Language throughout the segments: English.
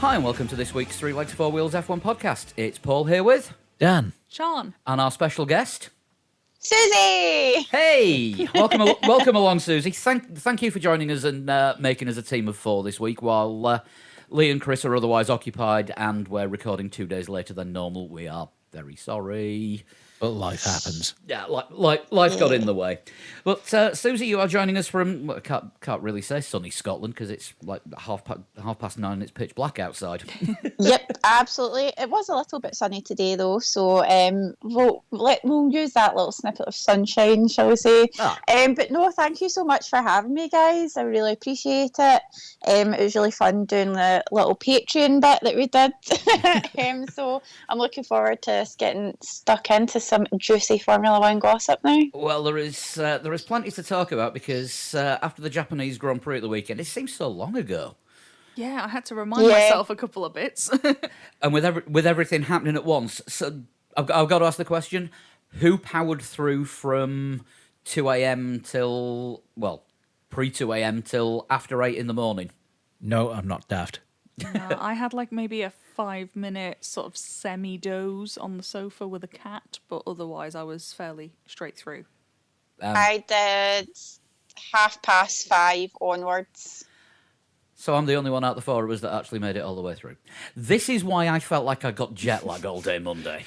Hi and welcome to this week's Three Legs, Four Wheels F1 podcast. It's Paul here with Dan. Sean. And our special guest, Susie! Hey! Welcome along, Susie. Thank you for joining us and making us a team of four this week while Lee and Chris are otherwise occupied and we're recording 2 days later than normal. We are very sorry. But life happens. Yeah, life got in the way. But Susie, you are joining us from, well, can't really say sunny Scotland because it's like 9:30 and it's pitch black outside. Yep, absolutely. It was a little bit sunny today, though, so we'll use that little snippet of sunshine, shall we say. But no, thank you so much for having me, guys. I really appreciate it. It was really fun doing the little Patreon bit that we did. So I'm looking forward to us getting stuck into some juicy Formula One gossip now. Well, there is plenty to talk about because after the Japanese Grand Prix at the weekend, it seems so long ago. Yeah, I had to remind myself a couple of bits. And with everything happening at once, so I've got to ask the question: who powered through from 2 a.m. till pre 2 a.m. till after 8 in the morning? No, I'm not daft. I had like maybe a 5-minute sort of semi-doze on the sofa with a cat, but otherwise I was fairly straight through. I did 5:30 onwards. So I'm the only one out of the four of us that actually made it all the way through. This is why I felt like I got jet lag all day Monday.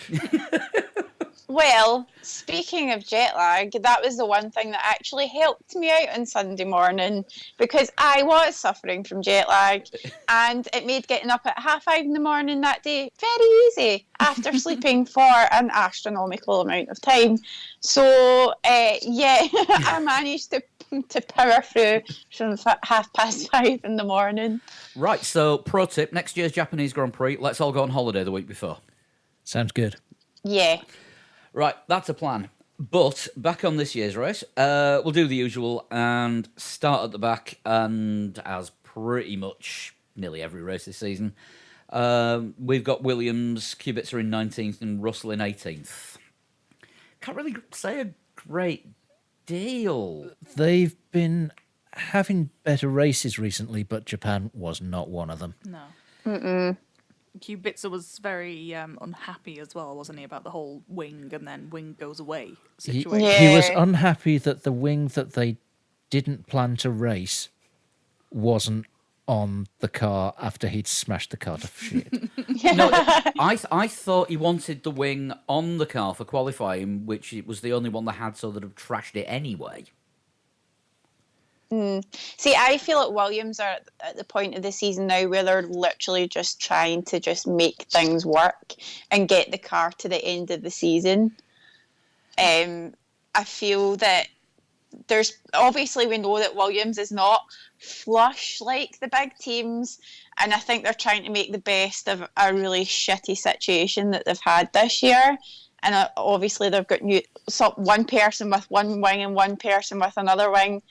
Well, speaking of jet lag, that was the one thing that actually helped me out on Sunday morning because I was suffering from jet lag and it made getting up at 5:30 in the morning that day very easy after sleeping for an astronomical amount of time. So, I managed to power through from 5:30 in the morning. Right, so pro tip, next year's Japanese Grand Prix, let's all go on holiday the week before. Sounds good. Yeah. Right, that's a plan. But back on this year's race, we'll do the usual and start at the back. And as pretty much nearly every race this season, we've got Williams, Kubica in 19th and Russell in 18th. Can't really say a great deal. They've been having better races recently, but Japan was not one of them. No. Mm-mm. Kubica was very unhappy as well, wasn't he, about the whole wing and then wing goes away situation. He was unhappy that the wing that they didn't plan to race wasn't on the car after he'd smashed the car to shit. No, I thought he wanted the wing on the car for qualifying, which it was the only one that had, so that have trashed it anyway. See, I feel like Williams are at the point of the season now where they're literally just trying to just make things work and get the car to the end of the season. I feel that there's obviously we know that Williams is not flush like the big teams, and I think they're trying to make the best of a really shitty situation that they've had this year. And obviously they've got one person with one wing and one person with another wing.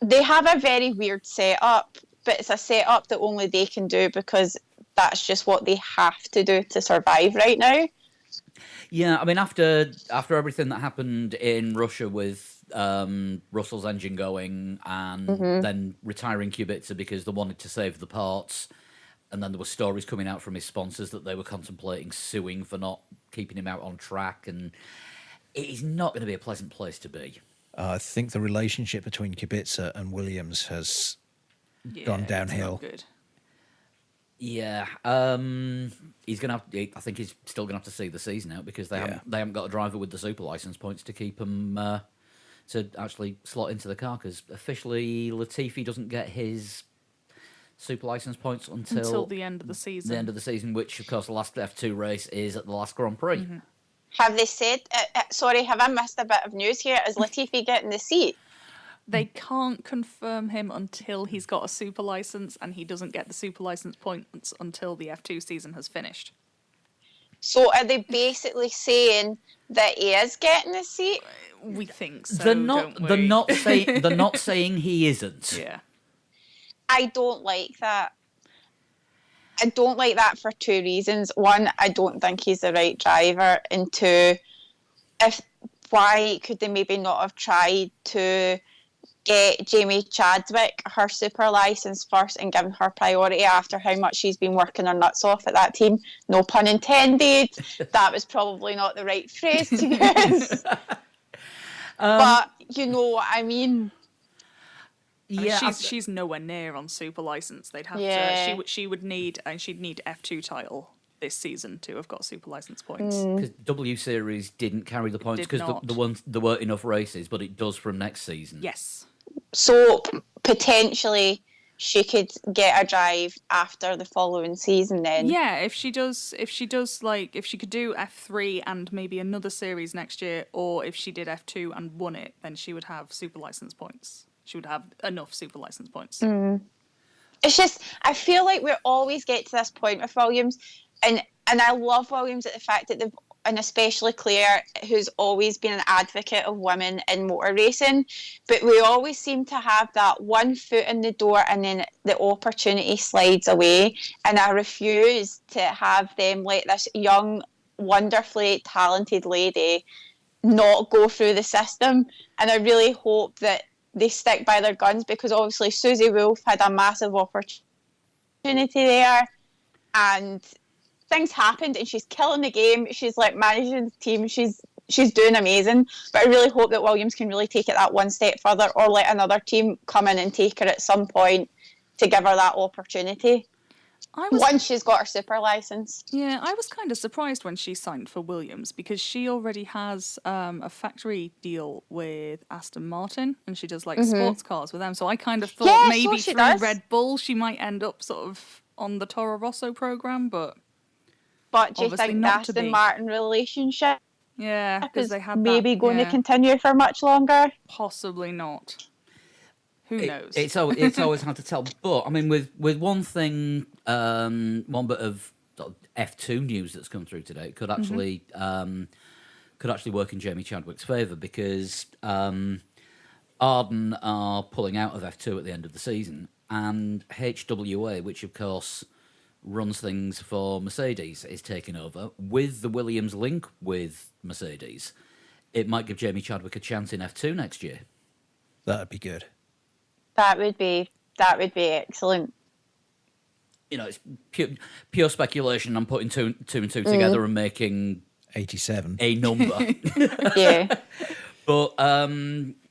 They have a very weird setup, but it's a setup that only they can do because that's just what they have to do to survive right now. Yeah, I mean, after everything that happened in Russia with Russell's engine going and then retiring Kubica because they wanted to save the parts, and then there were stories coming out from his sponsors that they were contemplating suing for not keeping him out on track, and it is not going to be a pleasant place to be. I think the relationship between Kubica and Williams has gone downhill. It's not good. Yeah, he's gonna have. I think he's still gonna have to see the season out because they haven't got a driver with the super license points to keep him to actually slot into the car. Because officially, Latifi doesn't get his super license points until the end of the season. The end of the season, which of course the last F2 race is at the last Grand Prix. Mm-hmm. Have they said? Sorry, have I missed a bit of news here? Is Latifi getting the seat? They can't confirm him until he's got a super license, and he doesn't get the super license points until the F2 season has finished. So are they basically saying that he is getting a seat? We think so. They're not. Don't we? They're not saying. They're not saying he isn't. Yeah. I don't like that. I don't like that for two reasons. One, I don't think he's the right driver, and two, why could they maybe not have tried to get Jamie Chadwick her super license first and given her priority after how much she's been working her nuts off at that team. No pun intended. That was probably not the right phrase to use. But you know what I mean. I mean, Yeah, she's nowhere near on super license. They'd have Yeah. to. She would need, and she'd need F2 title this season to have got super license points. because W Series didn't carry the points did because not. there weren't enough races, but it does from next season. Yes. So potentially she could get a drive after the following season then. Yeah, if she could do F3 and maybe another series next year, or if she did F2 and won it, then she would have super license points. She would have enough super license points. It's just, I feel like we always get to this point with Williams, and I love Williams at the fact that and especially Claire, who's always been an advocate of women in motor racing, but we always seem to have that one foot in the door and then the opportunity slides away, and I refuse to have them let this young, wonderfully talented lady not go through the system, and I really hope that they stick by their guns, because obviously Susie Wolff had a massive opportunity there, and things happened, and she's killing the game. She's like managing the team. She's doing amazing. But I really hope that Williams can really take it that one step further, or let another team come in and take her at some point to give her that opportunity. Once she's got her super license. Yeah, I was kind of surprised when she signed for Williams, because she already has a factory deal with Aston Martin, and she does like sports cars with them. So I kind of thought Yeah, maybe she through does. Red Bull she might end up sort of on the Toro Rosso program, but But do you Obviously think the not to Aston be. Martin relationship yeah, because is they had maybe that, going yeah, to continue for much longer? possibly not. Who knows? It's always hard to tell. But I mean, with one thing, one bit of F2 news that's come through today could actually work in Jamie Chadwick's favour, because Arden are pulling out of F2 at the end of the season, and HWA, which of course runs things for Mercedes, is taking over with the Williams link with Mercedes. It might give Jamie Chadwick a chance in F2 next year. That'd be good. That would be excellent. You know, it's pure speculation. I'm putting two and two together and making 87. a number. Yeah. But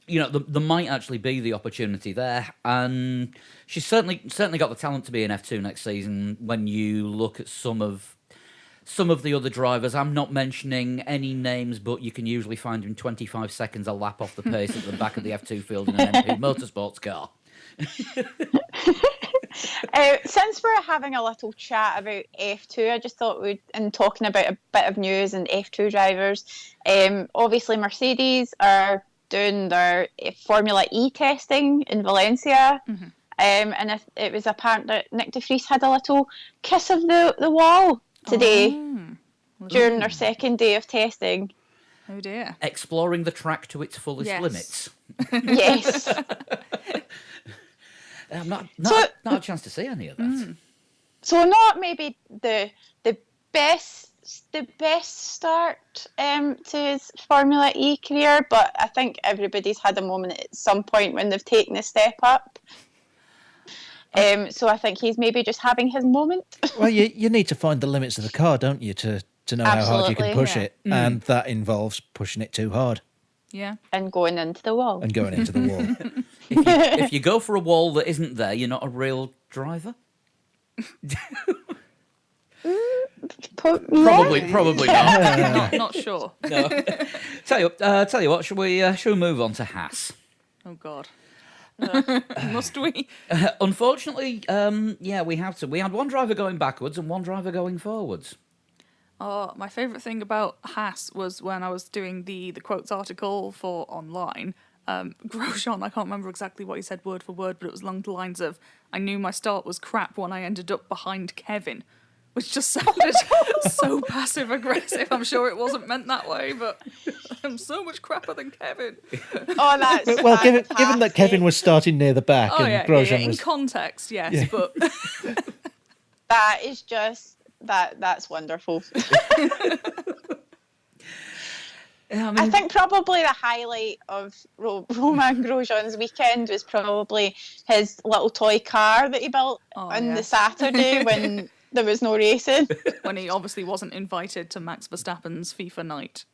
you know, there might actually be the opportunity there, and she's certainly got the talent to be in F2 next season. When you look at some of the other drivers, I'm not mentioning any names, but you can usually find him 25 seconds a lap off the pace at the back of the F2 field in an MP Motorsports car. Since we're having a little chat about F2, I just thought and talking about a bit of news and F2 drivers, obviously Mercedes are doing their Formula E testing in Valencia, and it was apparent that Nick de Vries had a little kiss of the wall today during their second day of testing. Oh dear. Exploring the track to its fullest Yes. limits. Yes. I'm not So- a chance to see any of that. So not maybe the best start to his Formula E career, but I think everybody's had a moment at some point when they've taken a step up. So I think he's maybe just having his moment. Well, you need to find the limits of the car, don't you, to know how hard you can Absolutely, push yeah. it. And that involves pushing it too hard Yeah. And going into the wall. and going into the wall. If you go for a wall that isn't there, you're not a real driver. Probably not. Not sure. No. Tell you what. Shall we move on to Haas? Oh God. Must we? Unfortunately, yeah, we have to. We had one driver going backwards and one driver going forwards. Oh, my favourite thing about Haas was when I was doing the quotes article for online. Grosjean, I can't remember exactly what he said word for word, but it was along the lines of, "I knew my start was crap when I ended up behind Kevin," which just sounded so passive aggressive. I'm sure it wasn't meant that way, but I'm so much crapper than Kevin. Oh, that's Well, given that fantastic. Kevin was starting near the back Oh and yeah, Grosjean in was... context, yes, Yeah. but That is just that's wonderful. Yeah, I think probably the highlight of Romain Grosjean's weekend was probably his little toy car that he built on the yes. Saturday when there was no racing. When he obviously wasn't invited to Max Verstappen's FIFA night.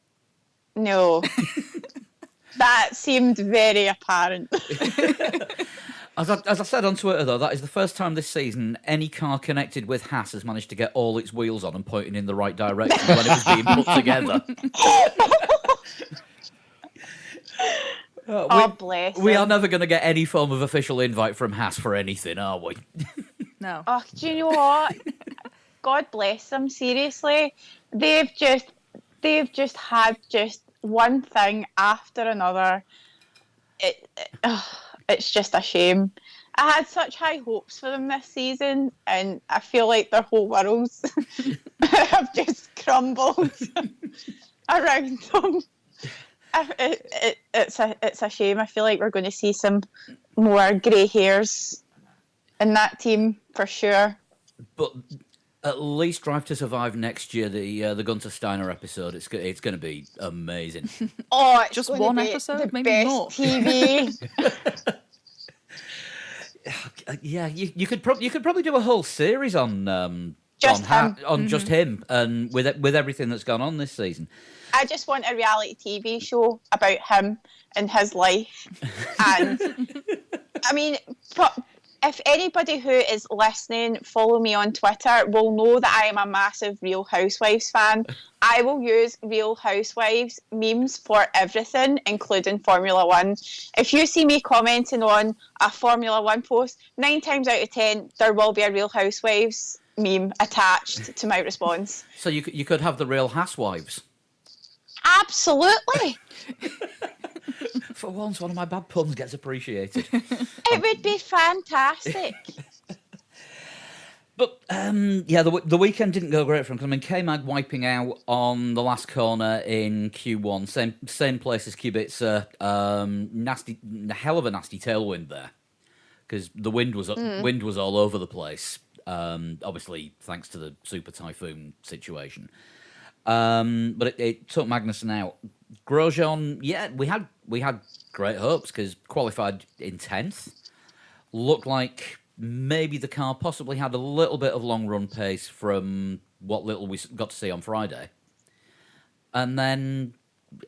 No. That seemed very apparent. As I said on Twitter, though, that is the first time this season any car connected with Haas has managed to get all its wheels on and pointing in the right direction when it was being put together. Bless We him. are never going to get any form of official invite from Haas for anything, are we? No. Oh, do you know what? God bless them. Seriously, they've just had just one thing after another. It's just a shame. I had such high hopes for them this season, and I feel like their whole worlds have just crumbled around them. It's a shame. I feel like we're going to see some more grey hairs in that team for sure. But at least Drive to Survive next year, the Gunther Steiner episode, it's going to be amazing. Oh, it's Just gonna one be episode? the Maybe best more. TV. Yeah, you could probably do a whole series on Just him. just him, and with everything that's gone on this season. I just want a reality TV show about him and his life. And I mean, if anybody who is listening, follow me on Twitter, will know that I am a massive Real Housewives fan. I will use Real Housewives memes for everything, including Formula One. If you see me commenting on a Formula One post, 9 times out of 10, there will be a Real Housewives meme attached to my response. So you could have the Real Housewives. Absolutely. For once, one of my bad puns gets appreciated. It would be fantastic. But yeah, the weekend didn't go great for him because I mean, K-Mag wiping out on the last corner in Q1, same place as Kubica, hell of a nasty tailwind there because the wind was all over the place. Obviously, thanks to the super typhoon situation. But it took Magnussen out. Grosjean, yeah, we had great hopes because qualified in 10th. Looked like maybe the car possibly had a little bit of long run pace from what little we got to see on Friday. And then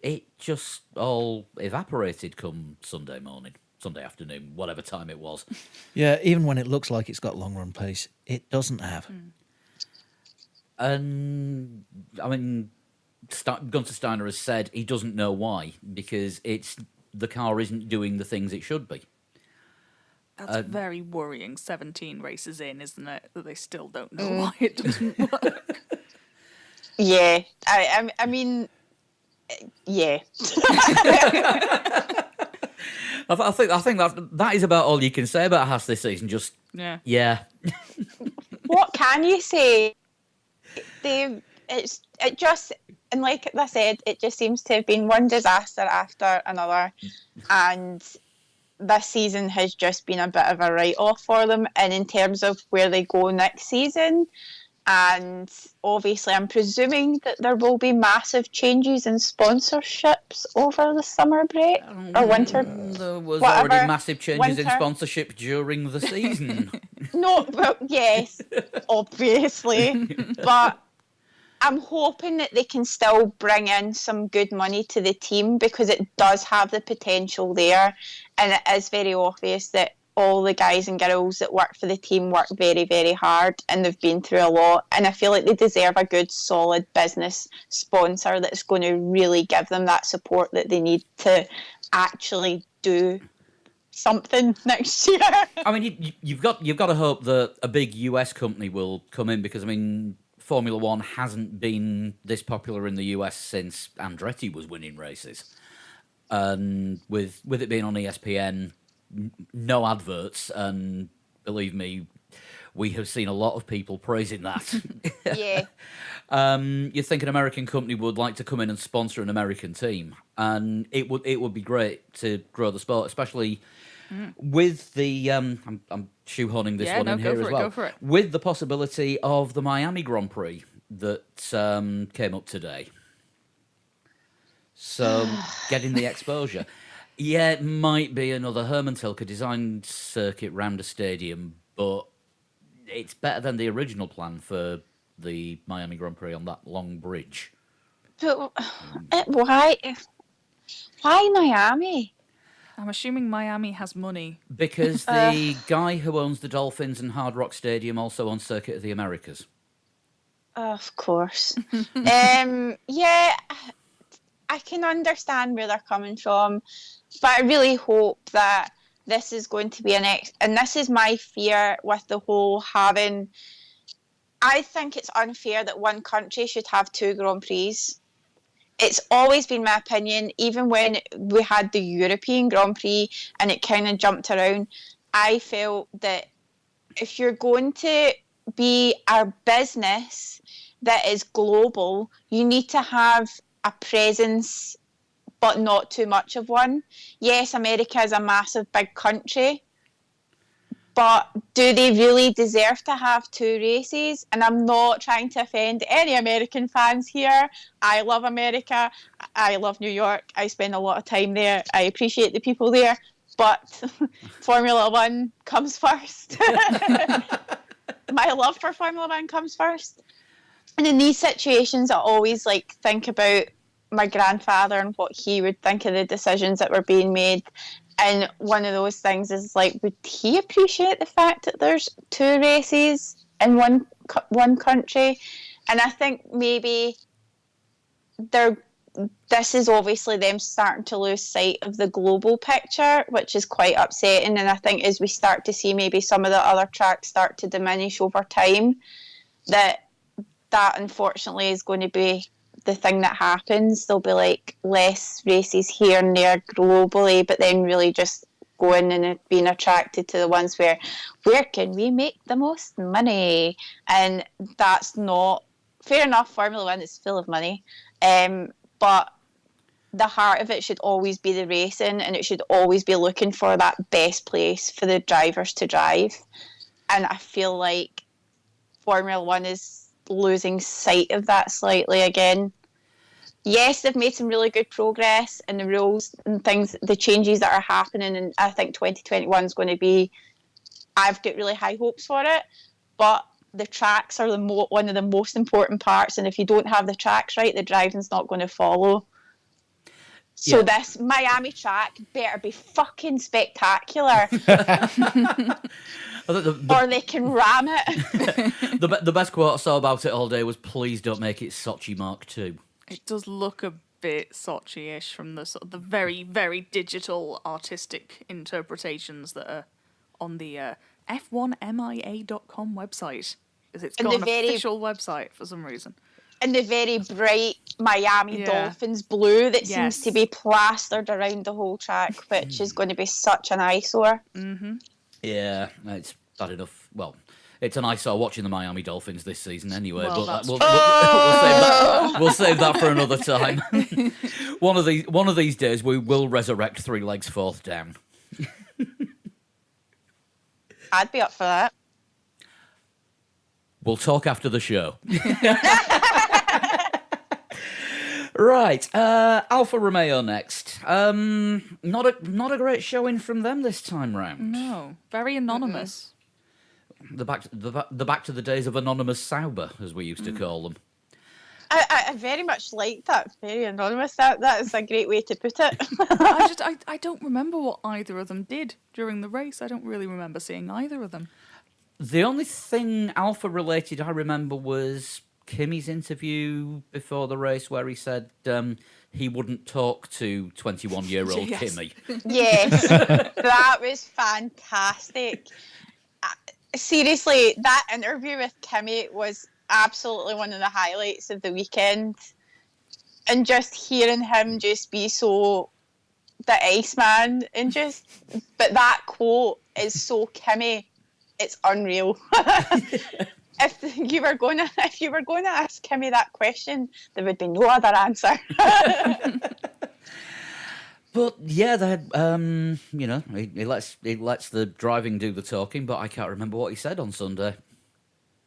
it just all evaporated come Sunday morning, Sunday afternoon, whatever time it was. Yeah, even when it looks like it's got long run pace, it doesn't have. And I mean, Gunther Steiner has said he doesn't know why because the car isn't doing the things it should be. That's very worrying 17 races in, isn't it? That they still don't know why it doesn't work. Yeah, I mean, yeah. I think that is about all you can say about Haas this season. Just yeah. What can you say? And like I said, it just seems to have been one disaster after another, and this season has just been a bit of a write-off for them. And in terms of where they go next season, and obviously I'm presuming that there will be massive changes in sponsorships over the summer break or winter. There was whatever, already massive changes in winter. sponsorship during the season. No, well, yes, obviously, but I'm hoping that they can still bring in some good money to the team because it does have the potential there, and it is very obvious that all the guys and girls that work for the team work very, very hard, and they've been through a lot, and I feel like they deserve a good, solid business sponsor that's going to really give them that support that they need to actually do something next year. I mean, you've got to hope that a big US company will come in because I mean, Formula One hasn't been this popular in the US since Andretti was winning races, and with it being on ESPN, no adverts, and believe me, we have seen a lot of people praising that. Yeah. You'd think an American company would like to come in and sponsor an American team, and it would be great to grow the sport, especially with the I'm shoehorning this one in here as well. Go for it. With the possibility of the Miami Grand Prix that came up today. So getting the exposure. Yeah, it might be another Herman Tilke designed circuit round a stadium, but it's better than the original plan for the Miami Grand Prix on that long bridge. But why Miami? I'm assuming Miami has money. Because the guy who owns the Dolphins and Hard Rock Stadium also owns Circuit of the Americas. Of course. Yeah, I can understand where they're coming from, but I really hope that this is going to be and this is my fear with the whole having. I think it's unfair that one country should have two Grand Prix. It's always been my opinion, even when we had the European Grand Prix and it kind of jumped around, I felt that if you're going to be a business that is global, you need to have a presence, but not too much of one. Yes, America is a massive, big country, but do they really deserve to have two races? And I'm not trying to offend any American fans here. I love America. I love New York. I spend a lot of time there. I appreciate the people there. But Formula One comes first. My love for Formula One comes first. And in these situations, I always think about my grandfather and what he would think of the decisions that were being made. And one of those things is would he appreciate the fact that there's two races in one country? And I think maybe this is obviously them starting to lose sight of the global picture, which is quite upsetting. And I think as we start to see maybe some of the other tracks start to diminish over time, that unfortunately is going to be the thing that happens. There'll be less races here and there globally, but then really just going and being attracted to the ones where can we make the most money? And that's not fair enough. Formula One is full of money, but the heart of it should always be the racing, and it should always be looking for that best place for the drivers to drive. And I feel like Formula One is losing sight of that slightly again. Yes, they've made some really good progress in the rules and things, the changes that are happening, and I think 2021 is going to be, I've got really high hopes for it, but the tracks are one of the most important parts, and if you don't have the tracks right, the driving's not going to follow. So this Miami track better be fucking spectacular. Or they can ram it. The best quote I saw about it all day was, "Please don't make it Sochi Mark II." It does look a bit Sochi-ish from the sort of the very, very digital artistic interpretations that are on the F1MIA.com website. Because it's got an official website for some reason. And the very bright Miami Dolphins blue that seems to be plastered around the whole track, which is going to be such an eyesore. Mm-hmm. Yeah, it's bad enough. Well, it's an eyesore watching the Miami Dolphins this season anyway, Well, but that's we'll save that for another time. One of these days we will resurrect Three Legs Fourth Down. I'd be up for that. We'll talk after the show. Right, Alfa Romeo next. Not a great showing from them this time round. No, very anonymous. The back to the days of anonymous Sauber, as we used to call them. I very much like that. Very anonymous. That is a great way to put it. I don't remember what either of them did during the race. I don't really remember seeing either of them. The only thing Alpha related I remember was Kimi's interview before the race, where he said he wouldn't talk to 21-year-old Yes. Kimi. Yes, that was fantastic. Seriously, that interview with Kimi was absolutely one of the highlights of the weekend. And just hearing him just be so the Iceman and but that quote is so Kimi. It's unreal. If you were going to ask Kimi that question, there would be no other answer. But yeah, they had, he lets the driving do the talking, but I can't remember what he said on Sunday.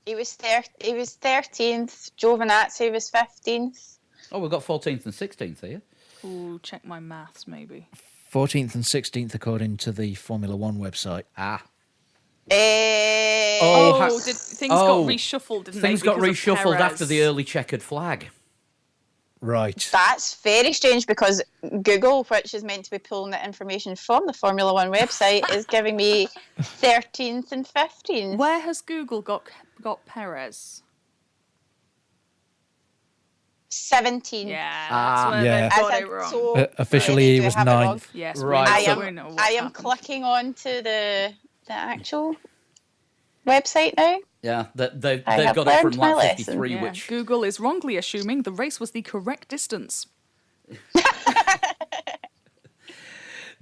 He was 13th. Giovinazzi was 15th. Oh, we've got 14th and 16th here. Ooh, check my maths, maybe. 14th and 16th, according to the Formula One website. Ah. Oh, ha- things oh, got reshuffled, didn't Things they? got because of reshuffled after Perez? the early checkered flag. Right. That's very strange because Google, which is meant to be pulling the information from the Formula One website, is giving me 13th and 15th. Where has Google got Perez? 17th. Yeah, Ah. that's where Yeah. they've As got in, it wrong. so Officially, he do I was have it wrong? ninth. Yes, Right, I we so- we know what I am happened. clicking on to the actual website now. Yeah, they've I got have it from learned my lap lesson. 53, Yeah, which Google is wrongly assuming the race was the correct distance.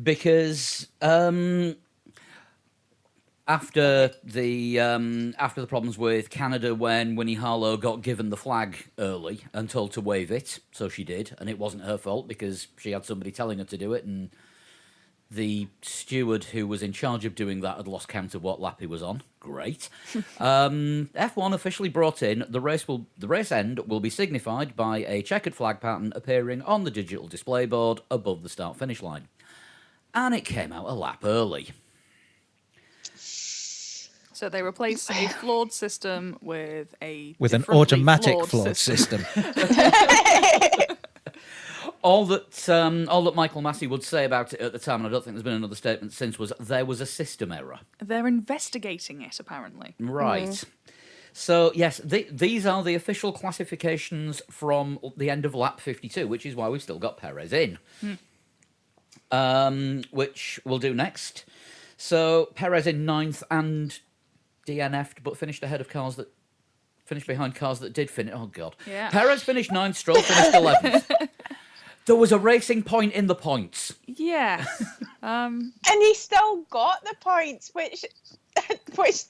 because after the problems with Canada, when Winnie Harlow got given the flag early and told to wave it, so she did, and it wasn't her fault because she had somebody telling her to do it, and the steward who was in charge of doing that had lost count of what lap he was on. Great. F1 officially brought in the race end will be signified by a checkered flag pattern appearing on the digital display board above the start finish line, and it came out a lap early. So they replaced a flawed system with a With an differently automatic flawed flawed system. All that Michael Massey would say about it at the time, and I don't think there's been another statement since, was there was a system error. They're investigating it, apparently. Right. So, yes, these are the official classifications from the end of lap 52, which is why we've still got Perez in. Which we'll do next. So, Perez in 9th and DNF'd, but finished behind cars that did finish. Oh, God. Yeah. Perez finished 9th, Stroll finished 11th. There was a racing point in the points. Yeah. And he still got the points, which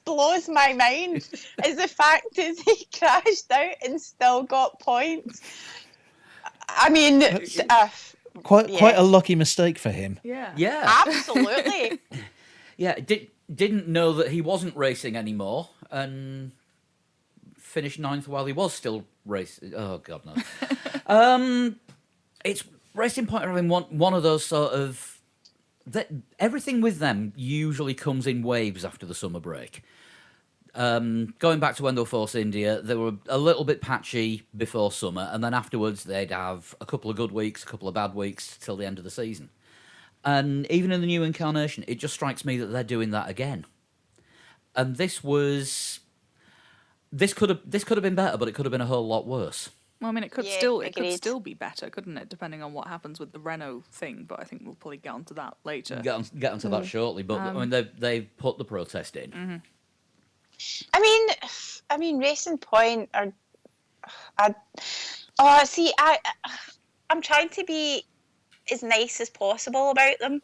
blows my mind. Is the fact is he crashed out and still got points. I mean, Quite Yeah. a lucky mistake for him. Yeah. Yeah. absolutely. Yeah, didn't know that he wasn't racing anymore and finished 9th while he was still racing. Oh, God, no. It's Racing Point are having one of those sort of... everything with them usually comes in waves after the summer break. Going back to when they were Force India, they were a little bit patchy before summer, and then afterwards they'd have a couple of good weeks, a couple of bad weeks till the end of the season. And even in the new incarnation, it just strikes me that they're doing that again. And this could have been better, but it could have been a whole lot worse. Well, I mean, it could Yeah, still agreed. be better, couldn't it? Depending on what happens with the Renault thing, but I think we'll probably get onto that later. Get onto that shortly, but I mean they've put the protest in. I mean, Racing Point are. I'm trying to be as nice as possible about them,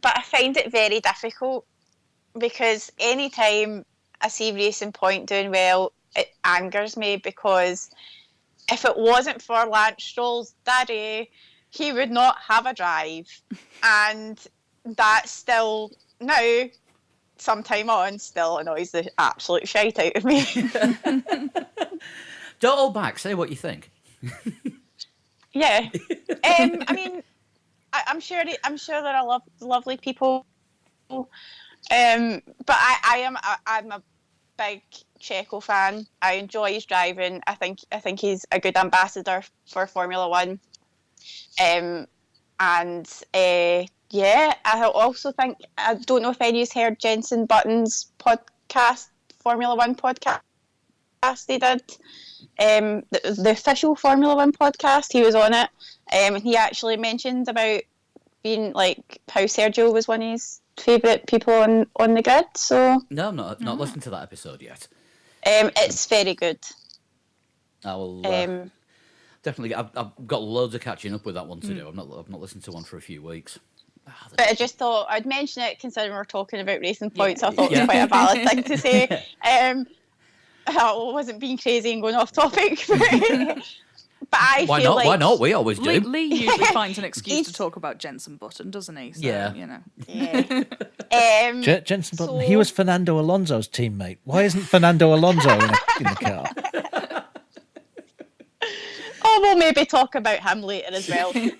but I find it very difficult because anytime I see Racing Point doing well, it angers me because if it wasn't for Lance Stroll's daddy, he would not have a drive, and that still now. Sometime on, still annoys the absolute shite out of me. Don't hold back. Say what you think. Yeah, I mean, I'm sure there are lovely people, but I'm a big Checo fan. I enjoy his driving. I think he's a good ambassador for Formula One, yeah, I also think, I don't know if any of you heard Jenson Button's podcast, Formula One podcast they did. The official Formula One podcast, he was on it. And he actually mentioned about being like how Sergio was one of his favourite people on the grid. So No, I'm not listened to that episode yet. it's very good. I will definitely. I've got loads of catching up with that one to do. I've not listened to one for a few weeks. But I just thought I'd mention it considering we're talking about Racing Points. I thought Yeah. it was quite a valid thing to say. I wasn't being crazy and going off topic. But I Why feel not? like Why not? We always do. Lee usually finds an excuse to He's- talk about Jenson Button, doesn't he? So, Yeah. You know. Yeah. Jenson Button, So- he was Fernando Alonso's teammate. Why isn't Fernando Alonso in the car? Oh we'll maybe talk about him later as well. But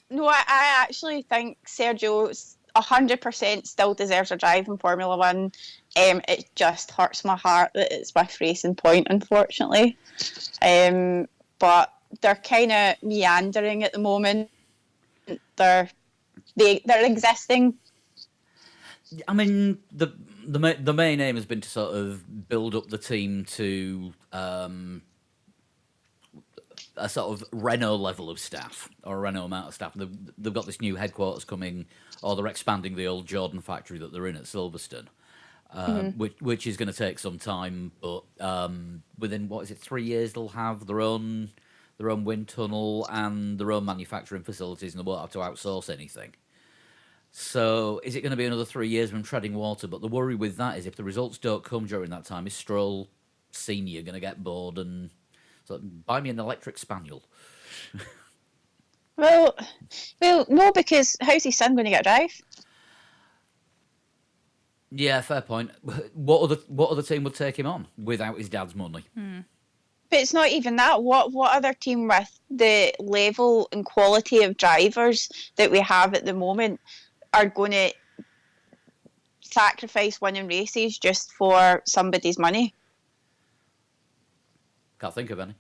no, I actually think Sergio 100% still deserves a drive in Formula One. It just hurts my heart that it's with Racing Point, unfortunately. But they're kind of meandering at the moment. They're existing. I mean, the main aim has been to sort of build up the team to a sort of Renault level of staff, or a Renault amount of staff. They've got this new headquarters coming, or they're expanding the old Jordan factory that they're in at Silverstone, which is going to take some time. But within 3 years, they'll have their own wind tunnel and their own manufacturing facilities, and they won't have to outsource anything. So is it going to be another 3 years of them treading water? But the worry with that is if the results don't come during that time, is Stroll Senior going to get bored and buy me an electric Spaniel? Well, no, because how's his son going to get a drive? Yeah, fair point. What other team would take him on without his dad's money? But it's not even that. What other team with the level and quality of drivers that we have at the moment are going to sacrifice winning races just for somebody's money? Can't think of any.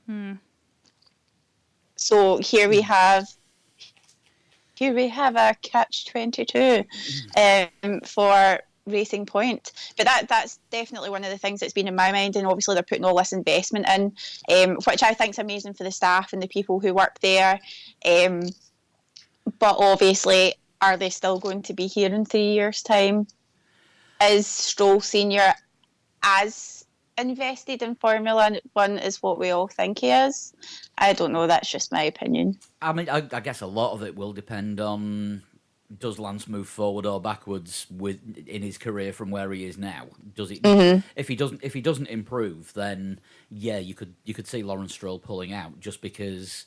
So here we have a catch-22 for Racing Point. But that's definitely one of the things that's been in my mind, and obviously they're putting all this investment in, which I think is amazing for the staff and the people who work there. But obviously, are they still going to be here in 3 years' time? Is Stroll Senior as invested in Formula One as what we all think he is? I don't know, that's just my opinion. I mean, I guess a lot of it will depend on, does Lance move forward or backwards in his career from where he is now? Does it? If he doesn't improve, then yeah, you could see Lawrence Stroll pulling out just because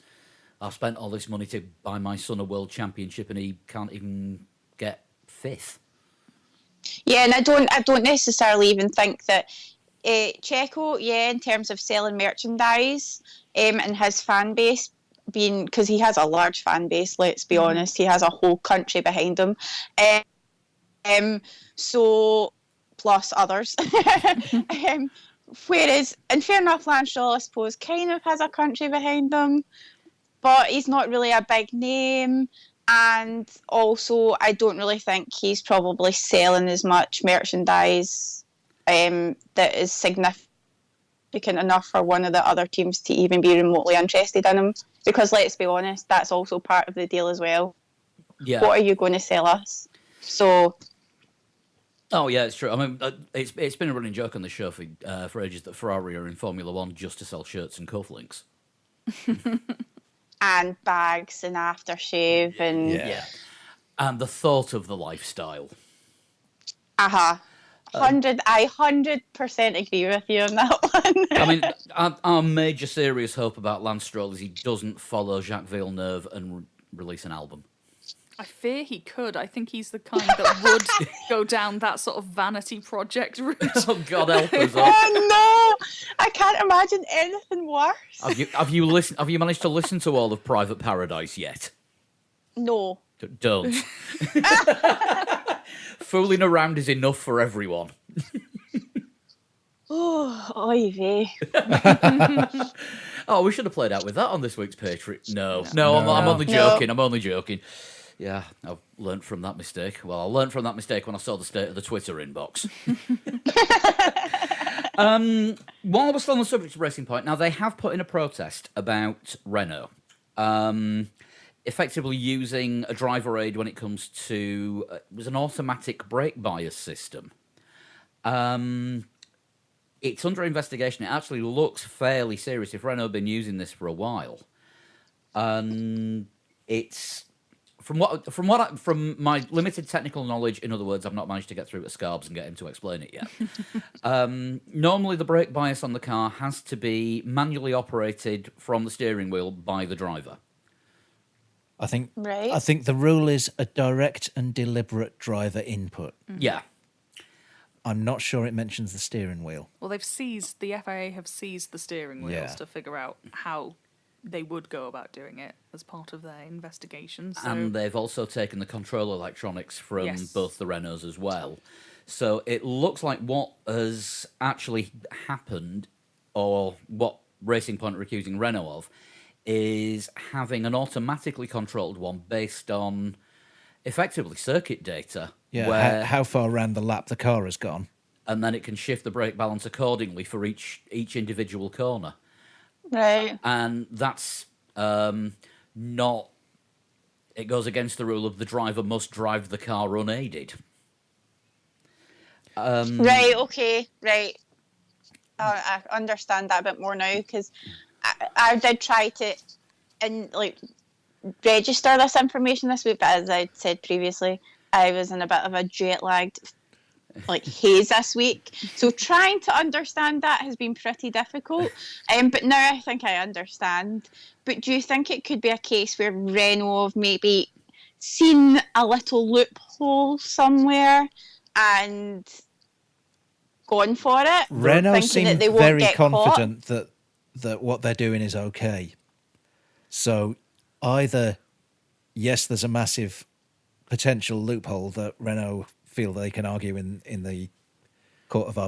I've spent all this money to buy my son a world championship and he can't even get fifth. Yeah, and I don't necessarily even think that Checo, in terms of selling merchandise, and his fan base being, because he has a large fan base, let's be honest, he has a whole country behind him. So plus others. Whereas, in fair enough, Lance Stroll, I suppose, kind of has a country behind him, but he's not really a big name. And also, I don't really think he's probably selling as much merchandise that is significant enough for one of the other teams to even be remotely interested in him. Because let's be honest, that's also part of the deal as well. Yeah. What are you going to sell us? So. Oh yeah, it's true. I mean, it's been a running joke on the show for ages that Ferrari are in Formula One just to sell shirts and cufflinks. And bags and aftershave and... Yeah. And the thought of the lifestyle. I 100% agree with you on that one. I mean, our major serious hope about Lance Stroll is he doesn't follow Jacques Villeneuve and release an album. I fear he could. I think he's the kind that would go down that sort of vanity project route. Oh, God help us. Oh, no! I can't imagine anything worse. Have you managed to listen to all of Private Paradise yet? No. Don't. Fooling around is enough for everyone. Oh, oy vey. Oh, we should have played out with that on this week's Patreon. No, I'm only joking. I'm only joking. Yeah, I've learnt from that mistake. Well, I learnt from that mistake when I saw the state of the Twitter inbox. While we're still on the subject of Racing Point, now they have put in a protest about Renault. Effectively using a driver aid when it comes to it was an automatic brake bias system. It's under investigation. It actually looks fairly serious. If Renault have been using this for a while, and it's from my limited technical knowledge. In other words, I've not managed to get through to Scarbs and get him to explain it yet. Normally, the brake bias on the car has to be manually operated from the steering wheel by the driver. I think Right. I think the rule is a direct and deliberate driver input. Yeah. I'm not sure it mentions the steering wheel. Well, the FIA have seized the steering wheels Yeah. to figure out how they would go about doing it as part of their investigation. So And they've also taken the control electronics from Yes. both the Renaults as well. So it looks like what has actually happened, or what Racing Point are accusing Renault of, is having an automatically controlled one based on effectively circuit data. Yeah, Where, how far around the lap the car has gone. and then it can shift the brake balance accordingly for each individual corner. Right. And that's not. It goes against the rule of the driver must drive the car unaided. Right, okay, right. I understand that a bit more now, because I did try to register this information this week, but as I said previously, I was in a bit of a jet-lagged haze this week. So trying to understand that has been pretty difficult. But now I think I understand. But do you think it could be a case where Renault have maybe seen a little loophole somewhere and gone for it? Renault thinking seem that they won't very get caught? confident that what they're doing is okay. So either, yes, there's a massive potential loophole that Renault feel they can argue in the court of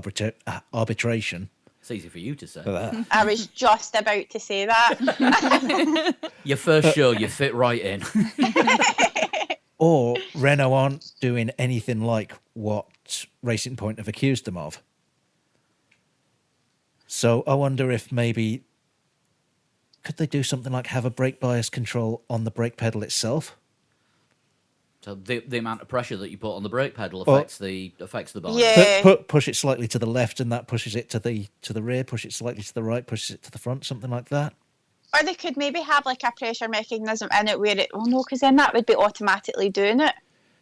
arbitration. It's easy for you to say. I was just about to say that. Your first show, you fit right in. Or Renault aren't doing anything like what Racing Point have accused them of. So I wonder if maybe could they do something like have a brake bias control on the brake pedal itself? So the amount of pressure that you put on the brake pedal Well- affects the bias. Yeah. Push it slightly to the left, and that pushes it to the rear. Push it slightly to the right, pushes it to the front. Something like that. Or they could maybe have a pressure mechanism in it where because then that would be automatically doing it,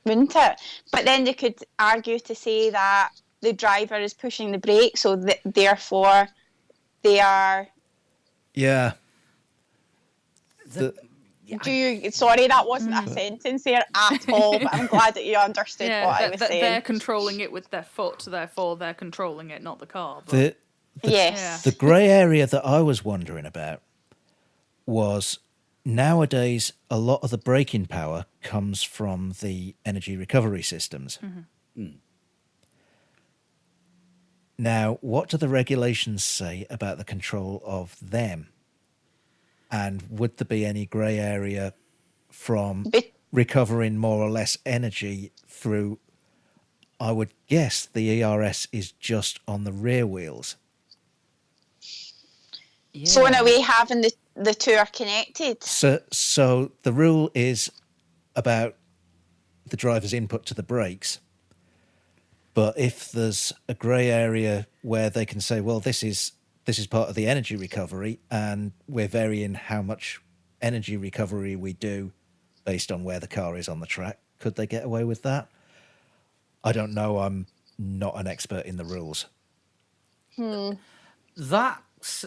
wouldn't it? But then they could argue to say that the driver is pushing the brake, so therefore they are. Yeah. Sorry, that wasn't a sentence there at all, but I'm glad that you understood what I was saying. they're controlling it with their foot, therefore they're controlling it, not the car. But Yes. The grey area that I was wondering about was nowadays a lot of the braking power comes from the energy recovery systems. Now, what do the regulations say about the control of them? And would there be any grey area from recovering more or less energy through, I would guess the ERS is just on the rear wheels. Yeah. So in a way, having the two are connected. So the rule is about the driver's input to the brakes. But if there's a grey area where they can say, well, this is part of the energy recovery, and we're varying how much energy recovery we do based on where the car is on the track, could they get away with that? I don't know. I'm not an expert in the rules. That's,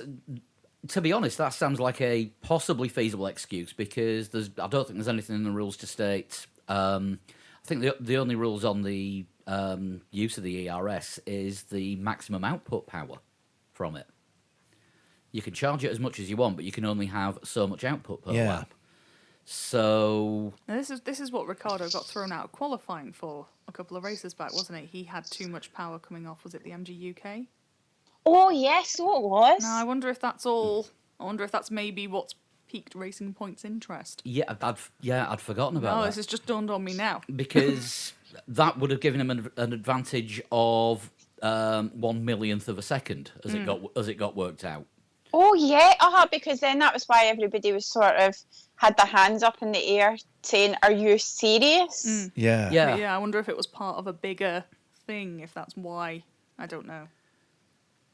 to be honest, that sounds like a possibly feasible excuse, because I don't think there's anything in the rules to state. I think the only rules on the use of the ERS is the maximum output power from it. You can charge it as much as you want, but you can only have so much output per lap. So now this is what Ricciardo got thrown out of qualifying for a couple of races back, wasn't it? He had too much power coming off. Was it the MG UK? Oh yes, so it was. No, I wonder if that's all. I wonder if that's maybe what's piqued Racing Point's interest. yeah, I'd forgotten about No, that. this has just dawned on me now. Because that would have given him an advantage of 1/1,000,000th of a second as it got worked out. Oh yeah, because then that was why everybody was sort of had their hands up in the air saying, "Are you serious?" Yeah. Yeah. But yeah, I wonder if it was part of a bigger thing. If that's why, I don't know.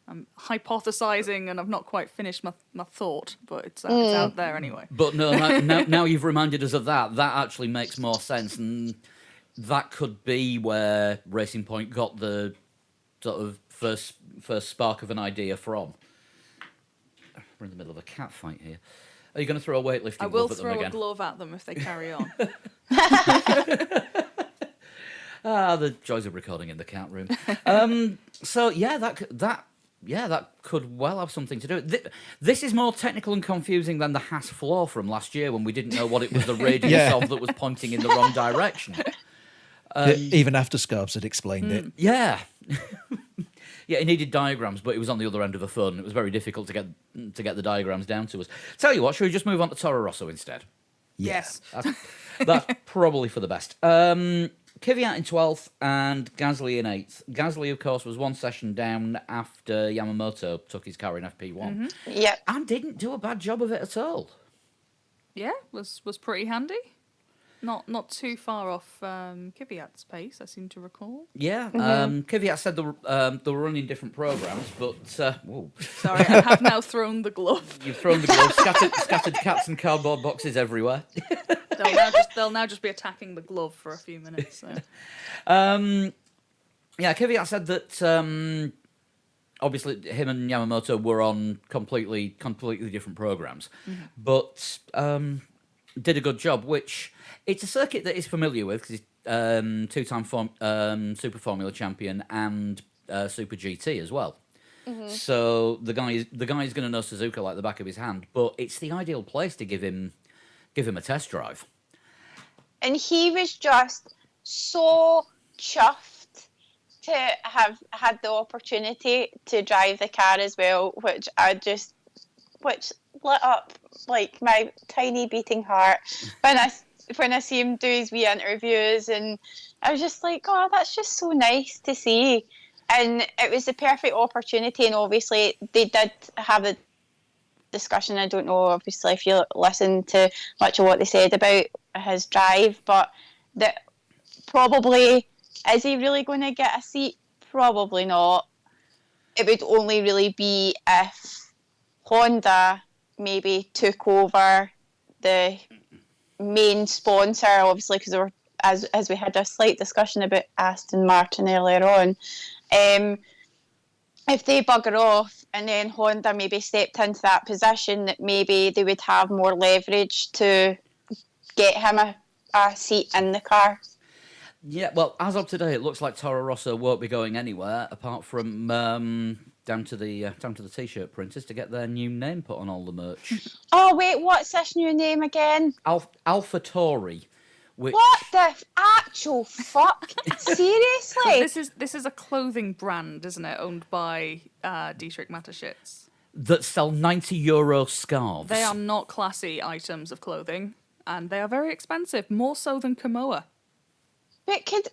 I'm hypothesizing, and I've not quite finished my thought, but it's out there anyway. But no, now you've reminded us of that. That actually makes more sense, and that could be where Racing Point got the sort of first spark of an idea from. We're in the middle of a cat fight here. Are you going to throw a weightlifting I will glove at them throw a again? glove at them if they carry on. The joys of recording in the cat room. So yeah, that could well have something to do. This is more technical and confusing than the Haas flaw from last year when we didn't know what it was the radius Yeah. of that was pointing in the wrong direction. Even after Scarbs had explained it. Yeah. Yeah, it needed diagrams, but it was on the other end of the phone. It was very difficult to get the diagrams down to us. Tell you what, should we just move on to Toro Rosso instead? Yes. That's probably for the best. Kvyat in 12th and Gasly in 8th. Gasly, of course, was one session down after Yamamoto took his car in FP1 Yep. and didn't do a bad job of it at all. Yeah, was pretty handy. Not too far off Kvyat's pace, I seem to recall. Yeah, Kvyat said they were running different programs, but whoa, Sorry, I have now thrown the glove. you've thrown the glove, scattered cats and cardboard boxes everywhere. They'll now just be attacking the glove for a few minutes. So. Yeah, Kvyat said that obviously him and Yamamoto were on completely different programs, but did a good job. Which it's a circuit that he's familiar with because he's two-time Super Formula champion and Super GT as well. So the guy is going to know Suzuka like the back of his hand. But it's the ideal place to give him a test drive. And he was just so chuffed to have had the opportunity to drive the car as well, which lit up like my tiny beating heart when I see him do his wee interviews, and I was just like, oh, that's just so nice to see. And it was the perfect opportunity, and obviously they did have a discussion. I don't know, obviously, if you listen to much of what they said about his drive, but that probably, is he really going to get a seat? Probably not. It would only really be if Honda maybe took over the main sponsor, obviously, because there were, as we had a slight discussion about Aston Martin earlier on. If they bugger off and then Honda maybe stepped into that position, that maybe they would have more leverage to get him a seat in the car. Yeah, well, as of today, it looks like Toro Rosso won't be going anywhere apart from down to the t-shirt printers to get their new name put on all the merch. Oh wait, what's this new name again? AlphaTauri. Which, What the actual fuck? Seriously? This is a clothing brand, isn't it? Owned by Dietrich Mateschitz. that sell €90 scarves. They are not classy items of clothing, and they are very expensive, more so than Kamoa. But could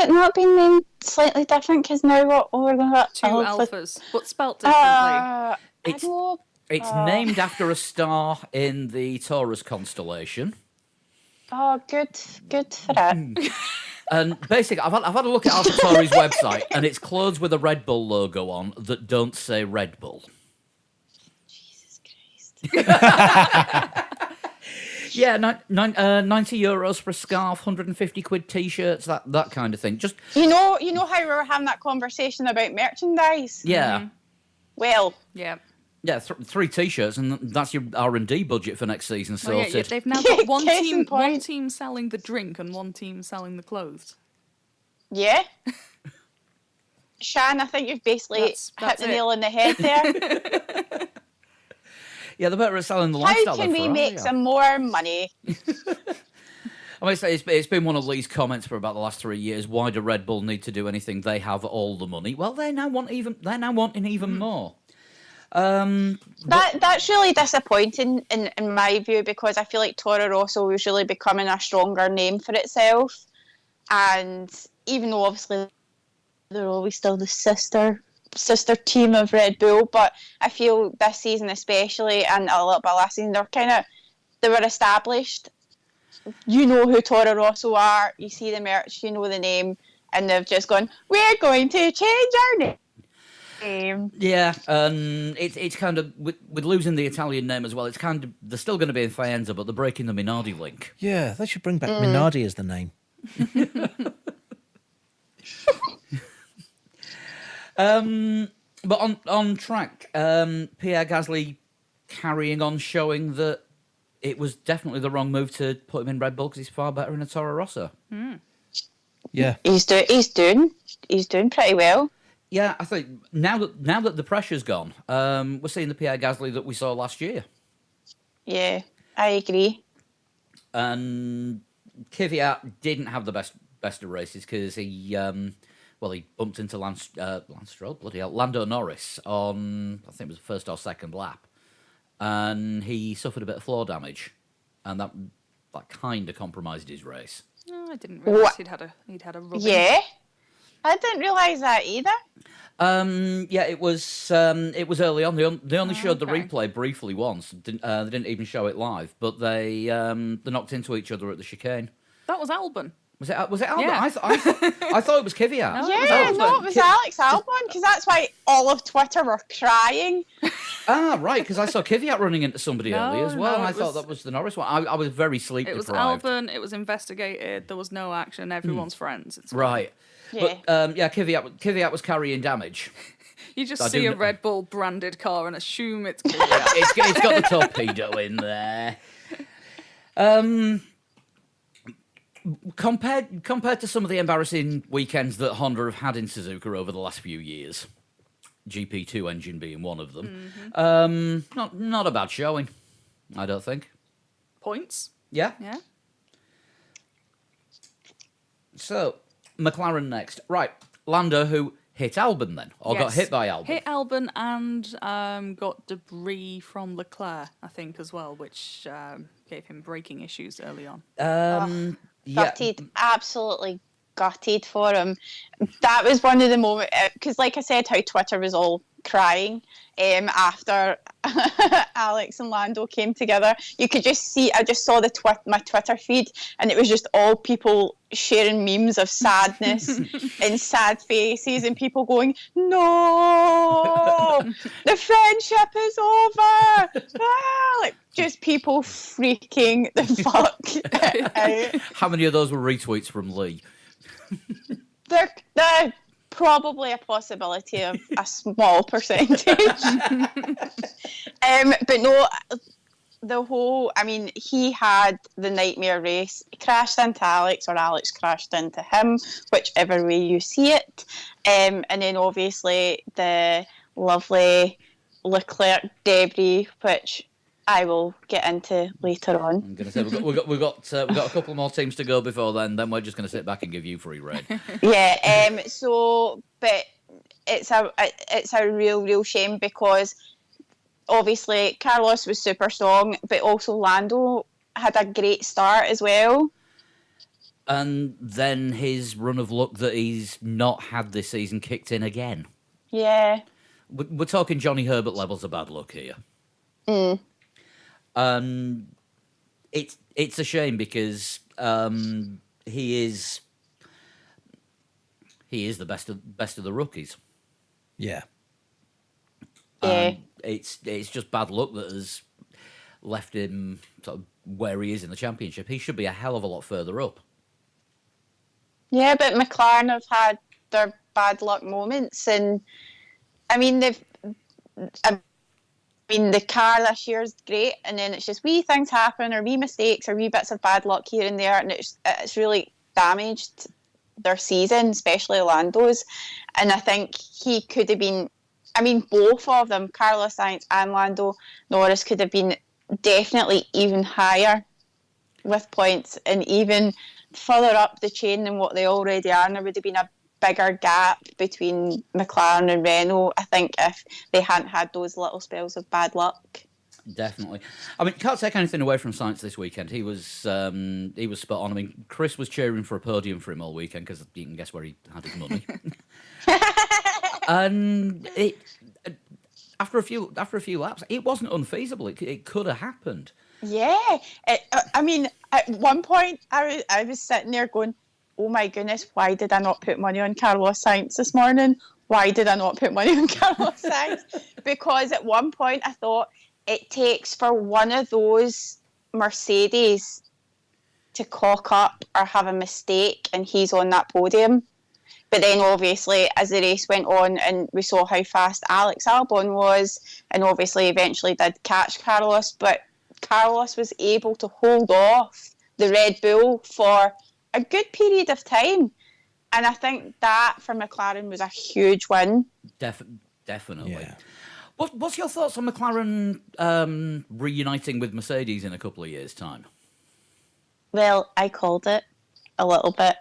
it not be named slightly different? Because now what we're going to Two alphas, but spelt differently. I It's- know. It's named after a star in the Taurus constellation. Oh, good for it. And basically, I've had a look at AlphaTauri's website, and it's clothes with a Red Bull logo on that don't say Red Bull. Jesus Christ. Yeah, €90 for a scarf, 150 quid t-shirts, that kind of thing. Just You know how we were having that conversation about merchandise? yeah, Well, Yeah. yeah, 3 t-shirts, and that's your R&D budget for next season Well, yeah, sorted. they've now got one Case in team, one point. team selling the drink and one team selling the clothes. yeah. Shan, I think you've basically That's hit the it. nail on the head there. Yeah, they're better at selling the How lifestyle can than we Ferrari make are. some more money? I mean, it's been one of Lee's comments for about the last 3 years. Why do Red Bull need to do anything? They have all the money. Well, they're now wanting even more. That's really disappointing in my view, because I feel like Toro Rosso was really becoming a stronger name for itself. And even though obviously they're always still the sister team of Red Bull, but I feel this season especially, and a little bit last season, they were established. You know who Toro Rosso are, you see the merch, you know the name, and they've just gone, we're going to change our name. Yeah, and it's kind of with losing the Italian name as well. It's kind of they're still going to be in Faenza, but they're breaking the Minardi link. Yeah, they should bring back Minardi as the name. But on track, Pierre Gasly carrying on, showing that it was definitely the wrong move to put him in Red Bull because he's far better in a Toro Rosso. Yeah. He's doing pretty well. Yeah, I think now that the pressure's gone, we're seeing the Pierre Gasly that we saw last year. Yeah, I agree. And Kvyat didn't have the best of races because he bumped into Lance Stroll, bloody hell, Lando Norris on, I think it was the first or second lap, and he suffered a bit of floor damage, and that kind of compromised his race. Oh, I didn't realise he'd had a rubbing. Yeah, I didn't realise that either. Yeah, it was early on. They only showed the okay. replay briefly once. They didn't even show it live, but they knocked into each other at the chicane. That was Albon. Was it Albon? Yeah. I thought it was Kvyat. No, Yeah, it was Alex Albon, because that's why all of Twitter were crying. Ah, right, because I saw Kvyat running into somebody No, early as well, no, and I it thought was- that was the Norris one. I was very sleep It was deprived. Albon. It was investigated. There was no action. Everyone's friends. It's fine. Right. Yeah. But Kvyat was carrying damage. You just I see do a kn- Red Bull branded car and assume it's Kvyat. It's got the torpedo in there. Compared to some of the embarrassing weekends that Honda have had in Suzuka over the last few years, GP2 engine being one of them, not a bad showing, I don't think. Points. Yeah. Yeah. So McLaren next, right? Lando, who hit Albon then, or got Yes. hit by Albon. Hit Albon and got debris from Leclerc, I think, as well, which gave him braking issues early on. Yeah. Gutted, absolutely gutted for him. That was one of the moments, because like I said, how Twitter was all crying after Alex and Lando came together. You could just see, I just saw my Twitter feed, and it was just all people sharing memes of sadness and sad faces, and people going, no, the friendship is over. Like, just people freaking the fuck out. How many of those were retweets from Lee? They're probably a possibility of a small percentage. But no, the whole, I mean, he had the nightmare race. He crashed into Alex, or Alex crashed into him, whichever way you see it. And then obviously the lovely Leclerc debris, which I will get into later on. I'm going to say we've got a couple more teams to go before then. Then we're just going to sit back and give you free rein. Yeah. So, but it's a real shame, because obviously Carlos was super strong, but also Lando had a great start as well. And then his run of luck that he's not had this season kicked in again. Yeah. We're talking Johnny Herbert levels of bad luck here. It's a shame because he is the best of the rookies. Yeah. Yeah. It's just bad luck that has left him sort of where he is in the championship. He should be a hell of a lot further up. Yeah, but McLaren have had their bad luck moments, and I mean the car this year is great, and then it's just wee things happen, or wee mistakes, or wee bits of bad luck here and there, and it's really damaged their season, especially Lando's. And I think he could have been, I mean, both of them, Carlos Sainz and Lando Norris, could have been definitely even higher with points and even further up the chain than what they already are, and there would have been a bigger gap between McLaren and Renault, I think, if they hadn't had those little spells of bad luck. Definitely. I mean, can't take anything away from Sainz this weekend. He was spot on. I mean, Chris was cheering for a podium for him all weekend because you can guess where he had his money. And after a few laps, it wasn't unfeasible. It could have happened. Yeah. I mean, at one point, I was sitting there going, oh my goodness, why did I not put money on Carlos Sainz this morning? Why did I not put money on Carlos Sainz? Because at one point I thought it takes for one of those Mercedes to cock up or have a mistake and he's on that podium. But then obviously as the race went on and we saw how fast Alex Albon was, and obviously eventually did catch Carlos, but Carlos was able to hold off the Red Bull for a good period of time. And I think that for McLaren was a huge win. Definitely. Yeah. What's your thoughts on McLaren reuniting with Mercedes in a couple of years' time? Well, I called it a little bit.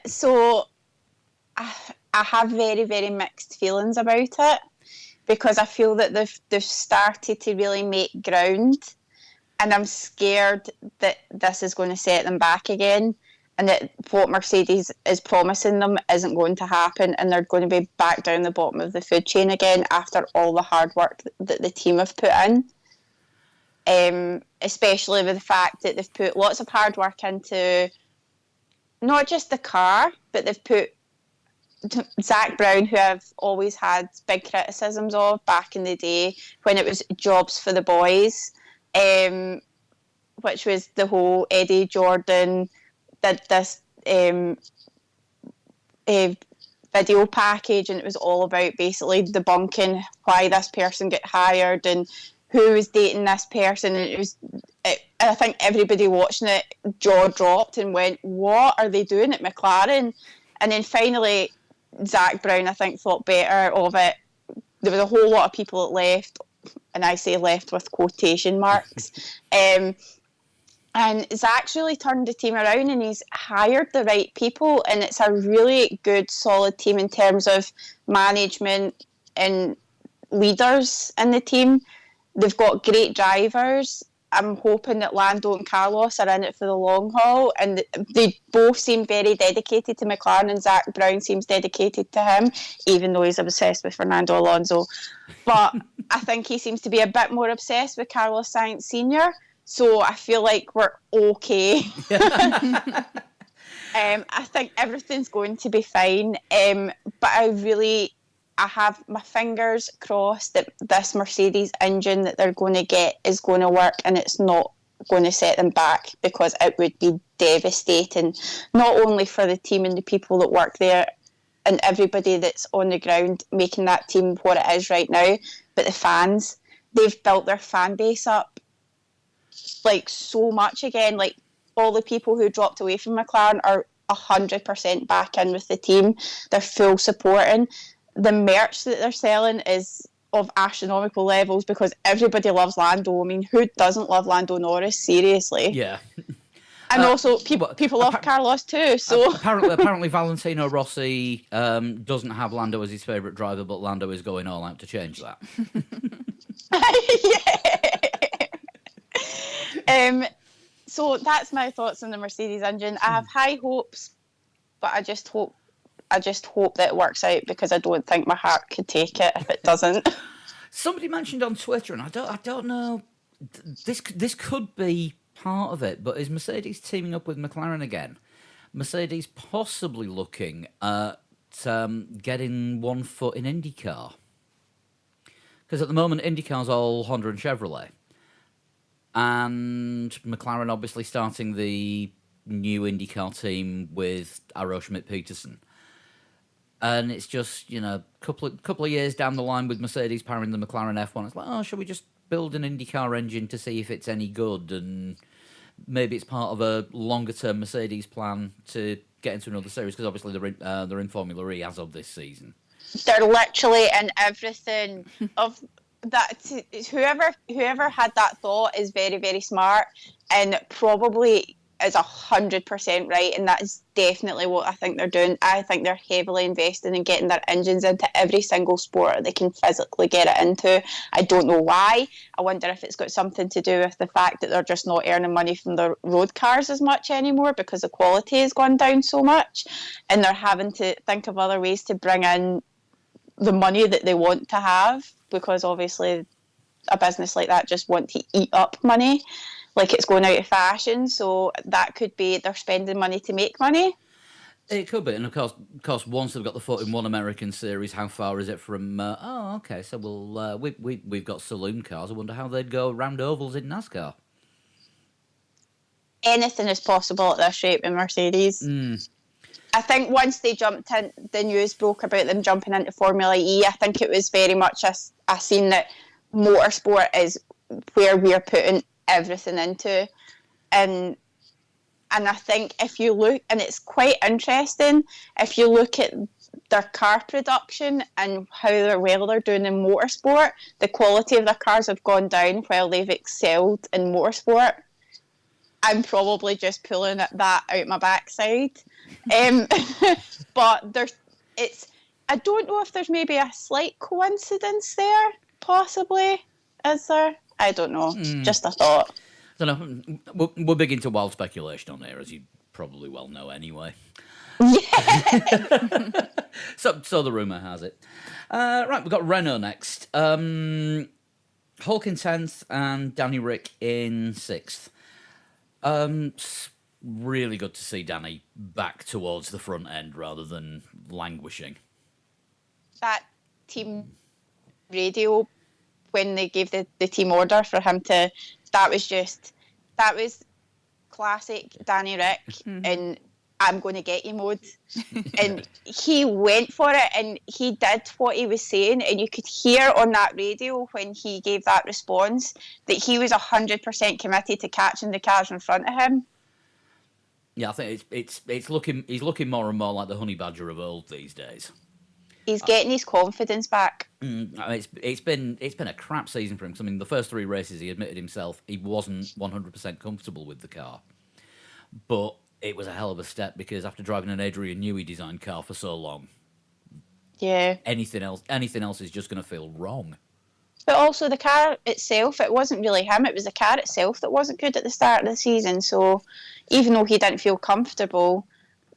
So I have very, very mixed feelings about it, because I feel that they've started to really make ground, and I'm scared that this is going to set them back again, and that what Mercedes is promising them isn't going to happen, and they're going to be back down the bottom of the food chain again after all the hard work that the team have put in. Especially with the fact that they've put lots of hard work into not just the car, but they've put Zach Brown, who I've always had big criticisms of back in the day when it was jobs for the boys, which was the whole Eddie Jordan did this video package, and it was all about basically debunking why this person got hired and who was dating this person, and I think everybody watching it jaw dropped and went, what are they doing at McLaren? And then finally Zach Brown, I think, thought better of it. There was a whole lot of people that left, and I say left with quotation marks. And Zach's really turned the team around, and he's hired the right people, and it's a really good, solid team in terms of management and leaders in the team. They've got great drivers. I'm hoping that Lando and Carlos are in it for the long haul, and they both seem very dedicated to McLaren, and Zach Brown seems dedicated to him, even though he's obsessed with Fernando Alonso. But I think he seems to be a bit more obsessed with Carlos Sainz Sr., so I feel like we're okay. I think everything's going to be fine, but I have my fingers crossed that this Mercedes engine that they're going to get is going to work, and it's not going to set them back, because it would be devastating, not only for the team and the people that work there and everybody that's on the ground making that team what it is right now, but the fans. They've built their fan base up like so much again. Like, all the people who dropped away from McLaren are 100% back in with the team. They're full supporting. The merch that they're selling is of astronomical levels, because everybody loves Lando. I mean, who doesn't love Lando Norris? Seriously. Yeah. And also, people love Carlos too. So apparently, Valentino Rossi doesn't have Lando as his favourite driver, but Lando is going all out to change that. Yeah. So that's my thoughts on the Mercedes engine. I have high hopes, but I just hope that it works out, because I don't think my heart could take it if it doesn't. Somebody mentioned on Twitter, and I don't know, this could be part of it, but is Mercedes teaming up with McLaren again? Mercedes possibly looking at getting one foot in IndyCar, because at the moment IndyCar's all Honda and Chevrolet, and McLaren obviously starting the new IndyCar team with Arrow Schmidt-Peterson. And it's just, couple of years down the line with Mercedes powering the McLaren F1, it's like, oh, shall we just build an IndyCar engine to see if it's any good? And maybe it's part of a longer-term Mercedes plan to get into another series, because obviously they're in Formula E as of this season. They're literally in everything of that. Whoever had that thought is very, very smart, and probably is 100% right, and that is definitely what I think they're doing. I think they're heavily investing in getting their engines into every single sport they can physically get it into. I don't know why. I wonder if it's got something to do with the fact that they're just not earning money from the road cars as much anymore, because the quality has gone down so much, and they're having to think of other ways to bring in the money that they want to have, because obviously a business like that just want to eat up money like it's going out of fashion. So that could be they're spending money to make money. It could be, and of course, once they've got the foot in one American series, how far is it from? So we've got saloon cars. I wonder how they'd go round ovals in NASCAR. Anything is possible at this rate with Mercedes. I think once they jumped in, the news broke about them jumping into Formula E. I think it was very much a scene that motorsport is where we're putting everything into, and And I think if you look, and it's quite interesting, if you look at their car production and well they're doing in motorsport, the quality of their cars have gone down while they've excelled in motorsport. I'm probably just pulling that out my backside. But I don't know if there's maybe a slight coincidence there, possibly. Is there? I don't know. Just a thought. I don't know. We're big into wild speculation on here, as you probably well know anyway. Yeah. So the rumour has it. Right, we've got Renault next. Hulk in 10th and Danny Rick in 6th. Really good to see Danny back towards the front end rather than languishing. That team radio, when they gave the team order for him to, that was classic Danny Rick in I'm going to get you mode. And he went for it and he did what he was saying, and you could hear on that radio when he gave that response that he was 100% committed to catching the cars in front of him. Yeah, I think he's looking more and more like the honey badger of old these days. He's getting his confidence back. It's been a crap season for him. 'Cause, I mean, the first 3 races, he admitted himself he wasn't 100% comfortable with the car, but it was a hell of a step because after driving an Adrian Newey designed car for so long, Yeah. anything else is just going to feel wrong. But also the car itself, it wasn't really him. It was the car itself that wasn't good at the start of the season. So even though he didn't feel comfortable,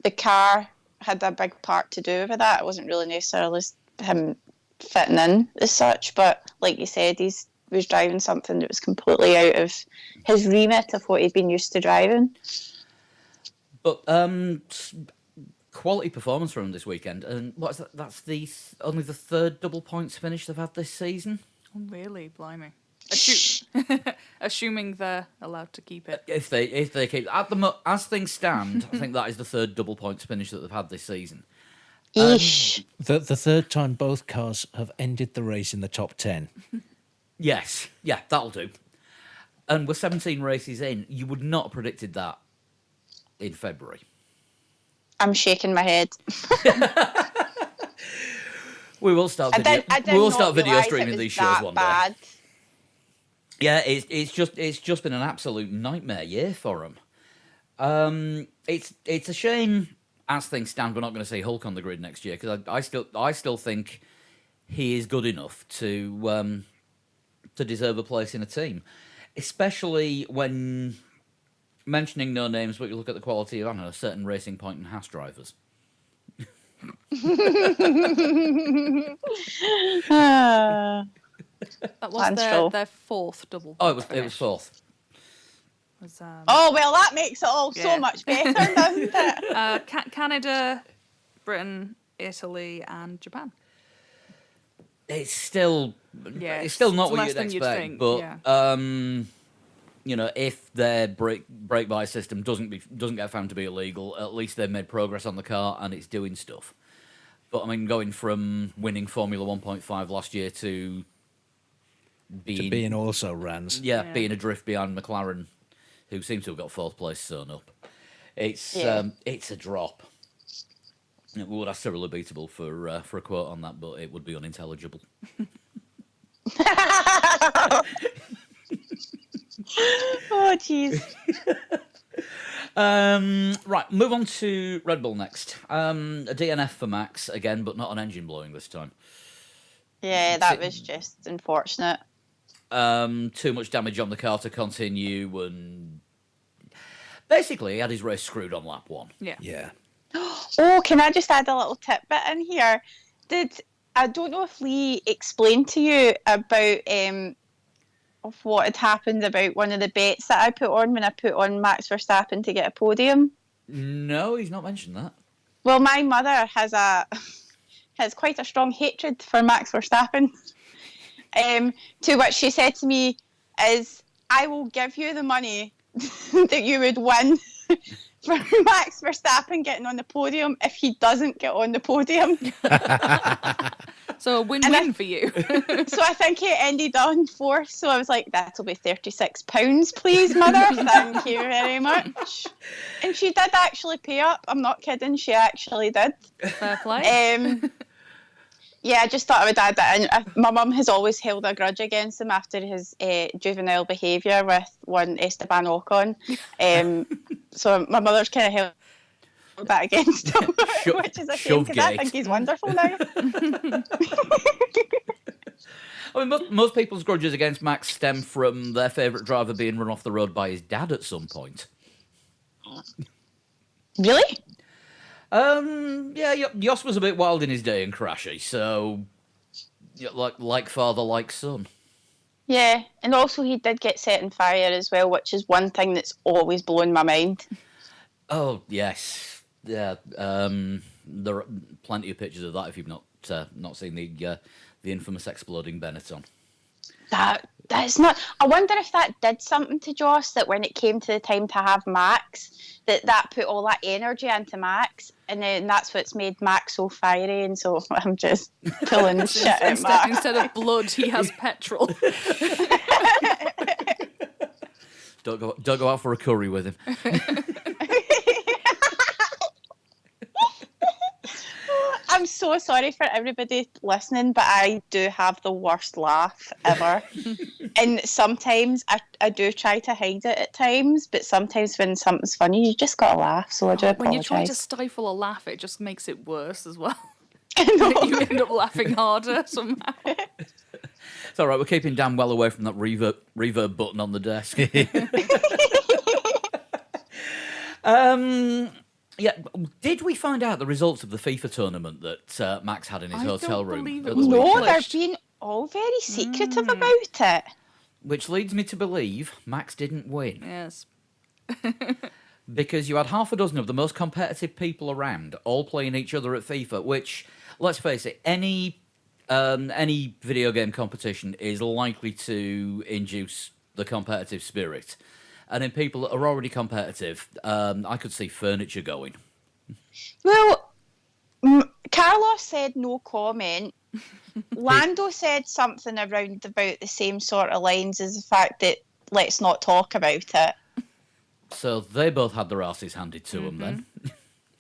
the car had a big part to do with that. It wasn't really necessarily him fitting in as such. But like you said, he was driving something that was completely out of his remit of what he'd been used to driving. But quality performance from him this weekend. And what's that? That's only the 3rd double points finish they've had this season. Oh, really? Blimey. Assuming they're allowed to keep it. If they keep as things stand, I think that is the 3rd double points finish that they've had this season. Eesh. The 3rd time both cars have ended the race in the top 10. Yes, yeah, that'll do. And we're 17 races in. You would not have predicted that in February. I'm shaking my head. We will start video streaming these shows one bad. day. Yeah, it's just been an absolute nightmare year for him. It's a shame as things stand we're not going to see Hulk on the grid next year because I still think he is good enough to deserve a place in a team, especially when mentioning no names, but you look at the quality of, I don't know, a certain Racing Point and Haas drivers. That was their 4th double. Oh, it was finish. 4th. Oh, well, that makes it all so much better, doesn't it? Canada, Britain, Italy, and Japan. It's still not what you'd expect, but if their brake by system doesn't get found to be illegal, at least they've made progress on the car and it's doing stuff. But I mean, going from winning Formula 1.5 last year to being also Rans, being adrift behind McLaren, who seems to have got 4th place sewn up. It's a drop. It would ask Cyril Beatable for a quote on that, but it would be unintelligible. Oh, jeez. Right, move on to Red Bull next. A DNF for Max again, but not an engine blowing this time. Yeah, that was just unfortunate. Too much damage on the car to continue, and basically he had his race screwed on lap 1. Yeah. Oh, can I just add a little tidbit in here? I don't know if Lee explained to you about of what had happened about one of the bets that I put on when I put on Max Verstappen to get a podium? No, he's not mentioned that. Well, my mother has quite a strong hatred for Max Verstappen. To which she said to me is, I will give you the money that you would win for Max Verstappen getting on the podium if he doesn't get on the podium. So a win-win for you. So I think it ended on 4th. So I was like, that'll be £36, please, mother. Thank you very much. And she did actually pay up. I'm not kidding. She actually did. Fair play. Yeah, I just thought I would add that in. My mum has always held a grudge against him after his juvenile behaviour with one Esteban Ocon. So my mother's kind of held that against him, which is a shame because I think he's wonderful now. I mean, most people's grudges against Max stem from their favourite driver being run off the road by his dad at some point. Really? Yeah, Jos was a bit wild in his day and crashy, so yeah, like father, like son. Yeah, and also he did get set on fire as well, which is one thing that's always blown my mind. Oh yes, yeah. There are plenty of pictures of that if you've not seen the infamous exploding Benetton. That's not. I wonder if that did something to Joss, that when it came to the time to have Max, that put all that energy into Max, and then that's what's made Max so fiery. And so I'm just pulling shit out Max. Instead of blood, he has petrol. Don't go out for a curry with him. I'm so sorry for everybody listening, but I do have the worst laugh ever. And sometimes I do try to hide it at times, but sometimes when something's funny, you just gotta laugh. So I do apologise. When you try to stifle a laugh, it just makes it worse as well. No. You end up laughing harder somehow. It's all right. We're keeping Dan well away from that reverb button on the desk. Yeah, did we find out the results of the FIFA tournament that Max had in his hotel room? Believe it at was the No, weekend? they're being all very secretive about it. Which leads me to believe Max didn't win. Yes. Because you had half a dozen of the most competitive people around, all playing each other at FIFA, which, let's face it, any video game competition is likely to induce the competitive spirit. And in people that are already competitive, I could see furniture going. Well, Carlos said no comment. Lando said something around about the same sort of lines as the fact that let's not talk about it. So they both had their asses handed to them then.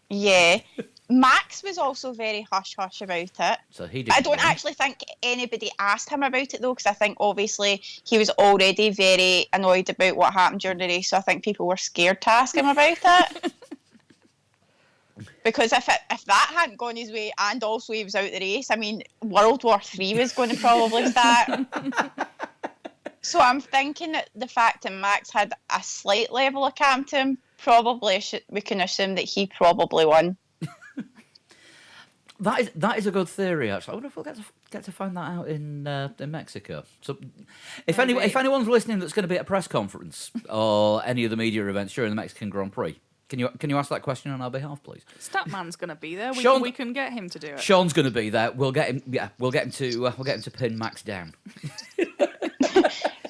Yeah. Max was also very hush-hush about it. So he didn't I don't win. actually think anybody asked him about it, though, because I think, obviously, he was already very annoyed about what happened during the race, so I think people were scared to ask him about it. Because if that hadn't gone his way, and also he was out the race, I mean, World War III was going to probably start. So I'm thinking that the fact that Max had a slight level of calm to him, probably we can assume that he probably won. That is a good theory, actually. I wonder if we'll get to find that out in Mexico. So, if anyone's listening that's going to be at a press conference or any of the media events during the Mexican Grand Prix, can you ask that question on our behalf, please? Statman's going to be there. We can get him to do it. Sean's going to be there. We'll get him. Yeah, we'll get him to pin Max down.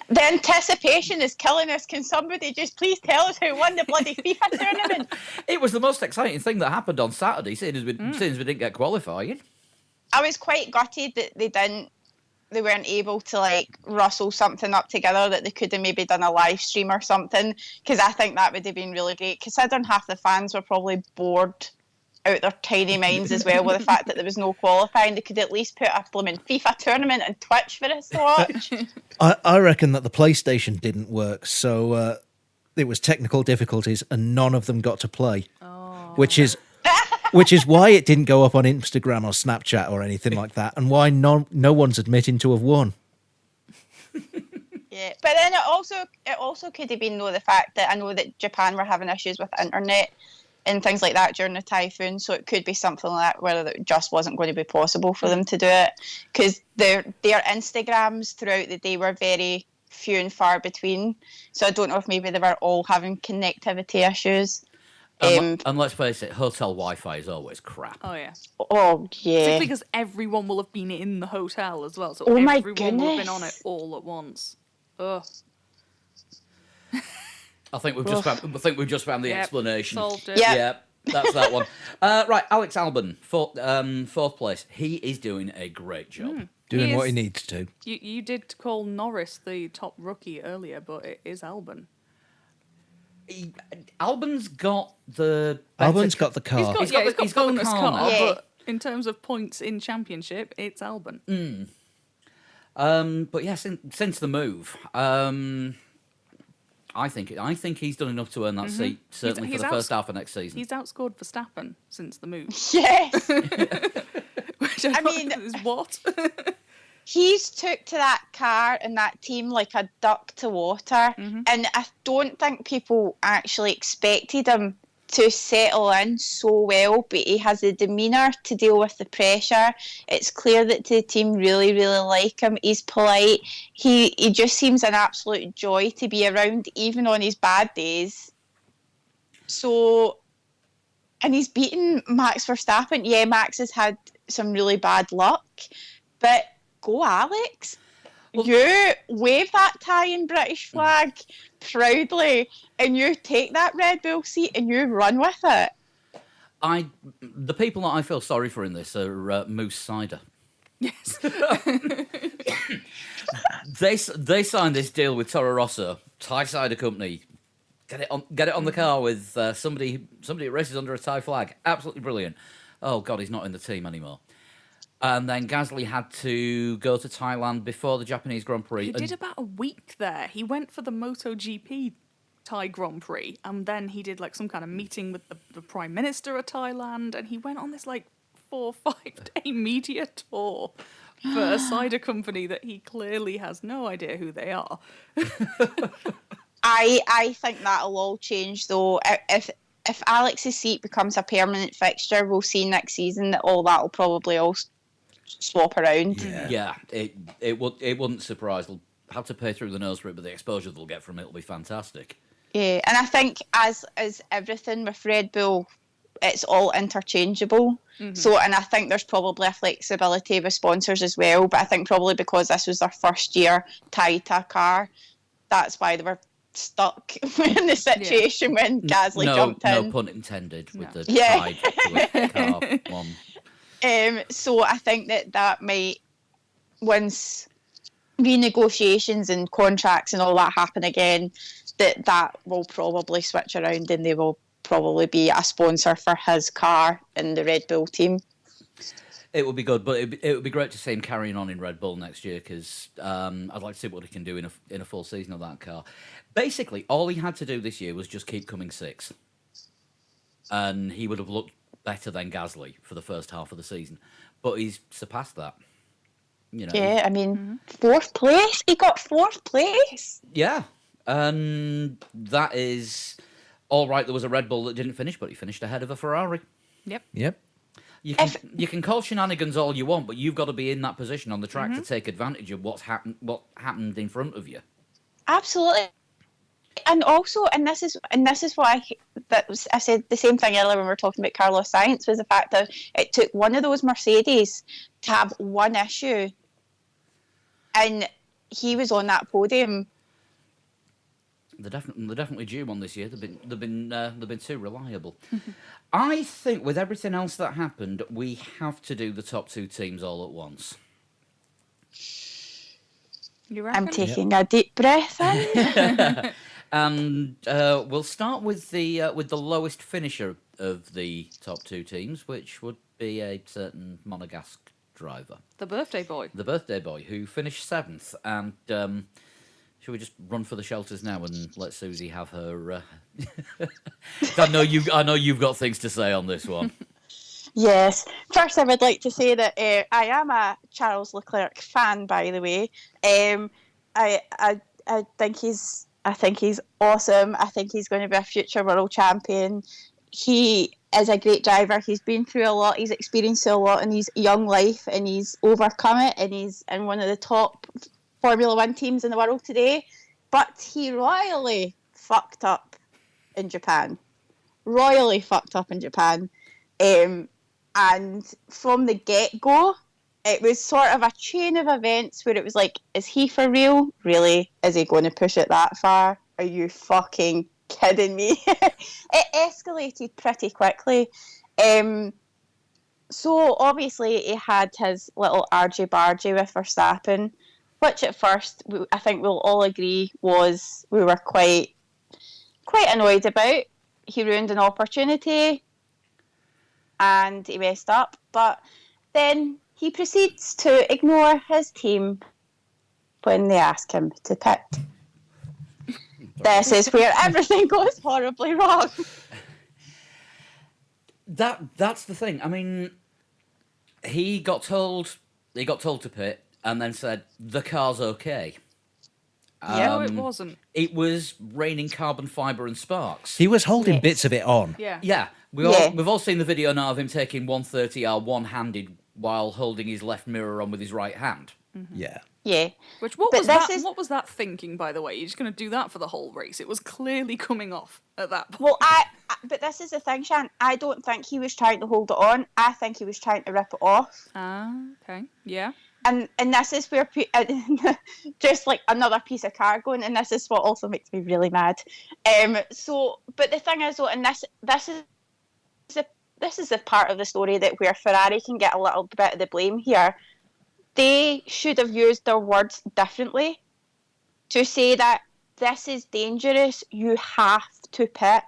The anticipation is killing us. Can somebody just please tell us who won the bloody FIFA tournament? It was the most exciting thing that happened on Saturday, seeing as we didn't get qualifying. I was quite gutted that they weren't able to rustle something up together, that they could have maybe done a live stream or something, because I think that would have been really great, considering half the fans were probably bored out their tiny minds as well with the fact that there was no qualifying. They could at least put a blooming FIFA tournament on Twitch for us to watch. I reckon that the PlayStation didn't work, so it was technical difficulties and none of them got to play. Oh. Which is why it didn't go up on Instagram or Snapchat or anything like that, and why no one's admitting to have won. Yeah, but then it also could have been the fact that I know that Japan were having issues with internet and things like that during the typhoon, so it could be something like that where it just wasn't going to be possible for them to do it, because their Instagrams throughout the day were very few and far between, so I don't know if maybe they were all having connectivity issues. And let's face it, hotel Wi-Fi is always crap. Oh, yeah. Oh, yeah. Particularly because everyone will have been in the hotel as well, so my everyone will have been on it goodness. all at once. Ugh. I think we've just found the explanation. Solved it. Yeah. Yeah, that's that one. Right, Alex Albon, fourth place. He is doing a great job. Doing what he is- needs to. You did call Norris the top rookie earlier, but it is Albon. Albon's got the better Albon's got the car. He's got he's got the bonus car car, now. Yeah. but in terms of points in championship, it's Albon. But yeah, since the move, I think he's done enough to earn that seat, certainly He's for the first half of next season. He's outscored Verstappen since the move. Yes. Which I mean- mean, is what? He's took to that car and that team like a duck to water. And I don't think people actually expected him to settle in so well, but he has the demeanour to deal with the pressure. It's clear that the team really, really like him. He's polite. He just seems an absolute joy to be around, even on his bad days. So, and he's beaten Max Verstappen. Yeah, Max has had some really bad luck, but go Alex. You wave that Italian British flag proudly and you take that Red Bull seat and you run with it. The people that I feel sorry for in this are Moose Cider. Yes. They signed this deal with Toro Rosso, Thai cider company. Get it on the car with somebody who races under a Thai flag. Absolutely brilliant. Oh God, he's not in the team anymore. And then Gasly had to go to Thailand before the Japanese Grand Prix. He did about a week there. He went for the MotoGP Thai Grand Prix, and then he did like some kind of meeting with the Prime Minister of Thailand, and he went on this like 4 or 5 day media tour for a cider company that he clearly has no idea who they are. I think that'll all change though. If Alex's seat becomes a permanent fixture, we'll see next season that all that'll probably all swap around. Yeah, it wouldn't surprise. They'll have to pay through the nose for it, but the exposure they'll get from it will be fantastic. Yeah, and I think as everything with Red Bull, it's all interchangeable. So, and I think there's probably a flexibility with sponsors as well. But I think probably because this was their first year tied to a car, that's why they were stuck in the situation when Gasly jumped in. No pun intended with the Yeah. tied to a car one. So I think that might, once renegotiations and contracts and all that happen again, that will probably switch around and they will probably be a sponsor for his car in the Red Bull team. It would be good, but it would be great to see him carrying on in Red Bull next year because I'd like to see what he can do in a full season of that car. Basically, all he had to do this year was just keep coming sixth, and he would have looked better than Gasly for the first half of the season. But he's surpassed that. You know. Yeah, I mean, 4th place. He got 4th place. Yeah, and that is all right. There was a Red Bull that didn't finish, but he finished ahead of a Ferrari. Yep. You can call shenanigans all you want, but you've got to be in that position on the track to take advantage of what happened in front of you. Absolutely. And also, and this is why I said the same thing earlier when we were talking about Carlos Sainz, was the fact that it took one of those Mercedes to have one issue, and he was on that podium. They're definitely due one this year. They've been too reliable. I think with everything else that happened, we have to do the top 2 teams all at once. You reckon? I'm taking a deep breath in. And we'll start with the lowest finisher of the top 2 teams, which would be a certain Monegasque driver, The birthday boy. the birthday boy, who finished 7th. And should we just run for the shelters now and let Susie have her? I know you've got things to say on this one. Yes. First, I would like to say that I am a Charles Leclerc fan, by the way. I think he's awesome. I think he's going to be a future world champion. He is a great driver. He's been through a lot. He's experienced a lot in his young life, and he's overcome it. And he's in one of the top Formula One teams in the world today. But he royally fucked up in Japan. And from the get-go, it was sort of a chain of events where it was like, is he for real? Really? Is he going to push it that far? Are you fucking kidding me? It escalated pretty quickly. So obviously he had his little argy-bargy with Verstappen, which at first I think we'll all agree was we were quite quite annoyed about. He ruined an opportunity and he messed up. But then he proceeds to ignore his team when they ask him to pit. This is where everything goes horribly wrong. That's the thing. I mean, he got told to pit, and then said the car's okay. No, it wasn't. It was raining carbon fibre and sparks. He was holding Yes. bits of it on. Yeah. Yeah, we've all seen the video now of him taking 130R one-handed while holding his left mirror on with his right hand. Yeah. Yeah. Which what But was this that? is- What was that thinking? By the way, you're just going to do that for the whole race. It was clearly coming off at that point. Well, but this is the thing, Shan. I don't think he was trying to hold it on. I think he was trying to rip it off. Okay. Yeah. And this is where just like another piece of cargo, and this is what also makes me really mad. But the thing is, though, and this is the part of the story that where Ferrari can get a little bit of the blame here. They should have used their words differently to say that this is dangerous. You have to pit.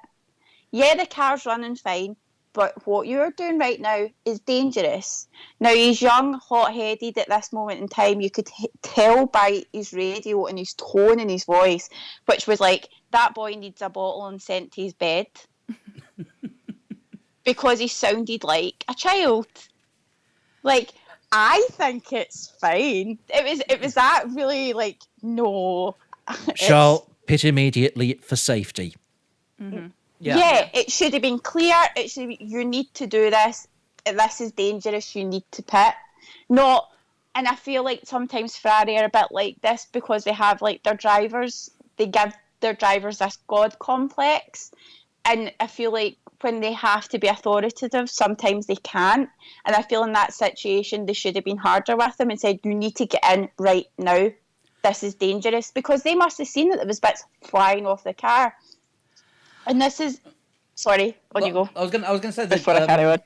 Yeah, the car's running fine, but what you're doing right now is dangerous. Now, he's young, hot-headed at this moment in time. You could tell by his radio and his tone in his voice, which was like, that boy needs a bottle and sent to his bed. Because he sounded like a child. Like, I think it's fine. It was that really, like, no. Charles, pit immediately for safety. Yeah, it should have been clear. It should be, you need to do this. This is dangerous. You need to pit. Not, and I feel like sometimes Ferrari are a bit like this because they have like their drivers. They give their drivers this god complex, and I feel like when they have to be authoritative, sometimes they can't. And I feel in that situation they should have been harder with them and said, "You need to get in right now. This is dangerous," because they must have seen that there was bits flying off the car. And this is, sorry, on you go. I was gonna say Before I carry on.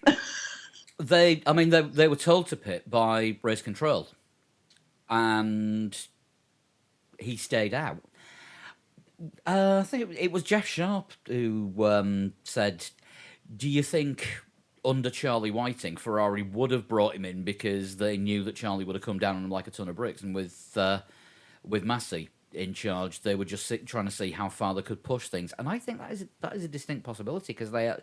that they were told to pit by race control, and he stayed out. I think it was Jeff Sharp who said, "Do you think under Charlie Whiting, Ferrari would have brought him in because they knew that Charlie would have come down on him like a ton of bricks, and with Massey in charge, they were just trying to see how far they could push things." And I think that is a distinct possibility because they,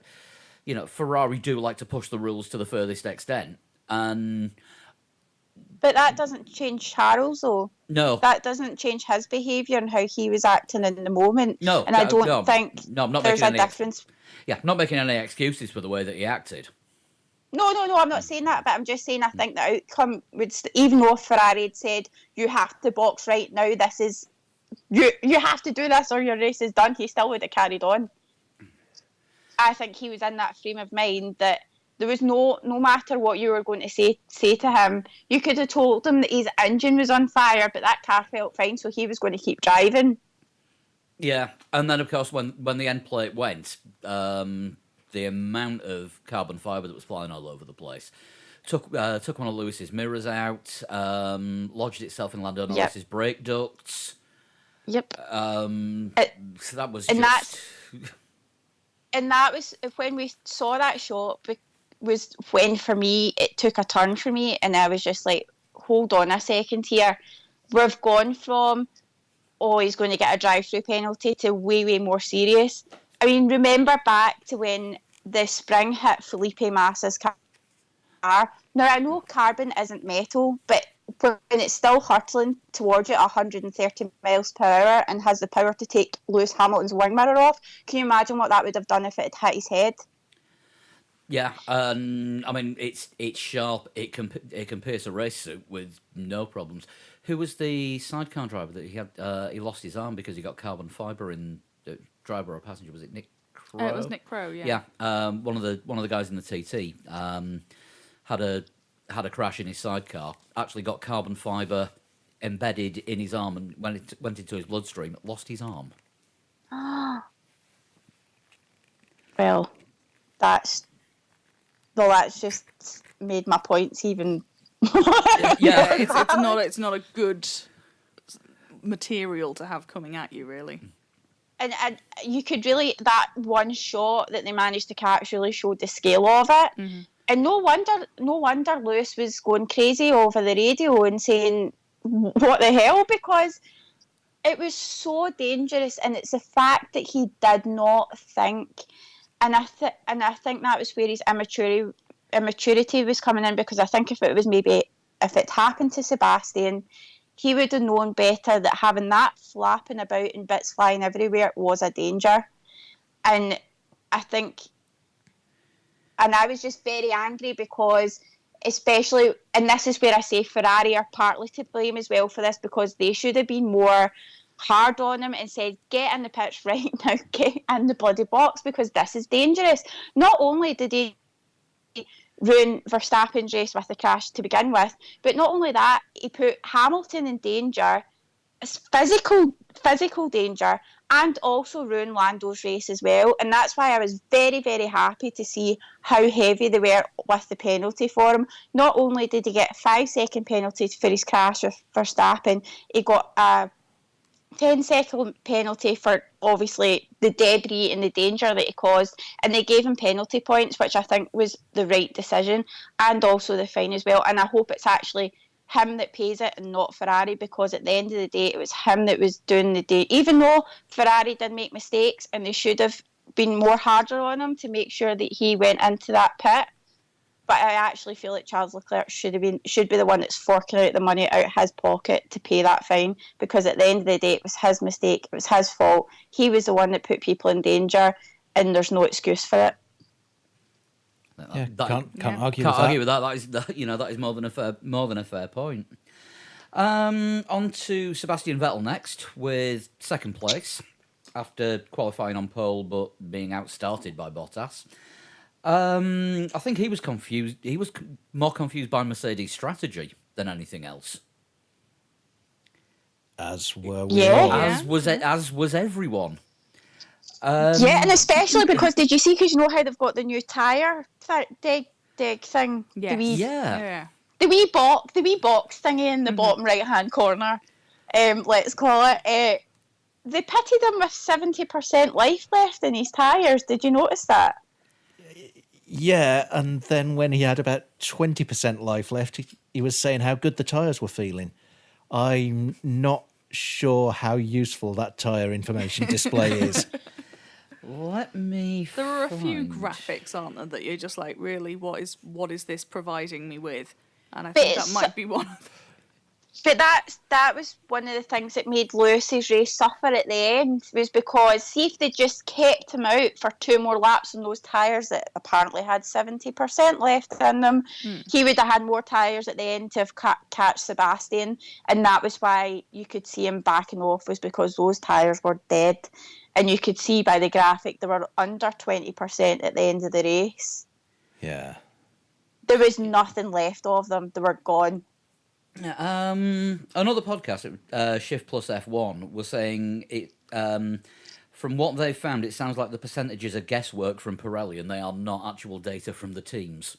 Ferrari do like to push the rules to the furthest extent, and But that doesn't change Charles, though. no, That doesn't change his behaviour and how he was acting in the moment. No, and I don't no, think no, I'm not there's making a any- difference. yeah, not making any excuses for the way that he acted. No, I'm not saying that, but I'm just saying I think the outcome would, even though Ferrari had said, you have to box right now, this is, you have to do this or your race is done, he still would have carried on. I think he was in that frame of mind that there was no matter what you were going to say to him, you could have told him that his engine was on fire, but that car felt fine, so he was going to keep driving. Yeah, and then of course when the end plate went, the amount of carbon fibre that was flying all over the place took one of Lewis's mirrors out, lodged itself in Lando Norris's brake ducts. Yep. So that was and just... And that was when we saw that shot. Was when for me it took a turn for me, and I was just like, "Hold on a second here. We've gone from, oh, he's going to get a drive-through penalty to way more serious." I mean, remember back to when the spring hit Felipe Massa's car. Now I know carbon isn't metal, but when it's still hurtling towards it 130 miles per hour and has the power to take Lewis Hamilton's wing mirror off, can you imagine what that would have done if it had hit his head? Yeah, I mean, it's sharp. It can pierce a race suit with no problems. Who was the sidecar driver that he had? He lost his arm because he got carbon fibre in the driver or passenger. Was it Nick Crow? It was Nick Crow, yeah. Yeah, one of the guys in the TT had a crash in his sidecar. Actually, got carbon fibre embedded in his arm, and when it went into his bloodstream, lost his arm. Well, that's just made my points even. Yeah, It's not a good material to have coming at you, really. and you could really, that one shot that they managed to catch really showed the scale of it. Mm-hmm. And no wonder Lewis was going crazy over the radio and saying, "What the hell?" Because it was so dangerous, and it's the fact that he did not think, and I think that was where his immaturity was coming in, because I think if it happened to Sebastian, he would have known better that having that flapping about and bits flying everywhere was a danger. And I think, and I was just very angry because, especially, and this is where I say Ferrari are partly to blame as well for this, because they should have been more hard on him and said, get in the pitch right now, get in the bloody box, because this is dangerous. Not only did he ruin Verstappen's race with the crash to begin with, but not only that, he put Hamilton in danger, physical danger, and also ruin Lando's race as well. And that's why I was very, very happy to see how heavy they were with the penalty for him. Not only did he get a 5-second penalty for his crash with Verstappen, he got a 10-second penalty for obviously the debris and the danger that he caused, and they gave him penalty points, which I think was the right decision, and also the fine as well. And I hope it's actually him that pays it and not Ferrari, because at the end of the day it was him that was doing the day, even though Ferrari did make mistakes and they should have been more harder on him to make sure that he went into that pit. But I actually feel like Charles Leclerc should be the one that's forking out the money out of his pocket to pay that fine, because at the end of the day it was his mistake, it was his fault. He was the one that put people in danger, and there's no excuse for it. Yeah, can't argue Can't with that. argue with that. That is more than a fair point. On to Sebastian Vettel next, with second place after qualifying on pole but being outstarted by Bottas. I think he was confused. He was more confused by Mercedes' strategy than anything else. As were we Yeah. all. As was everyone. Yeah, and especially because, did you see, because you know how they've got the new tyre dig thing? Yes. Yeah. The wee box thingy in the bottom right hand corner, let's call it. They pitted him with 70% life left in his tyres. Did you notice that? Yeah, and then when he had about 20% life left, he was saying how good the tyres were feeling. I'm not sure how useful that tyre information display is. Let me. There are a few find- graphics, aren't there, that you're just like, really, what is this providing me with? And I But think that it's- might be one of them. But that was one of the things that made Lewis's race suffer at the end, was because, see, if they just kept him out for 2 more laps on those tyres that apparently had 70% left in them, he would have had more tyres at the end to have catch Sebastian, and that was why you could see him backing off, was because those tyres were dead, and you could see by the graphic they were under 20% at the end of the race. Yeah. There was nothing left of them; they were gone. Another podcast, Shift Plus F1, was saying it. From what they found, it sounds like the percentages are guesswork from Pirelli, and they are not actual data from the teams.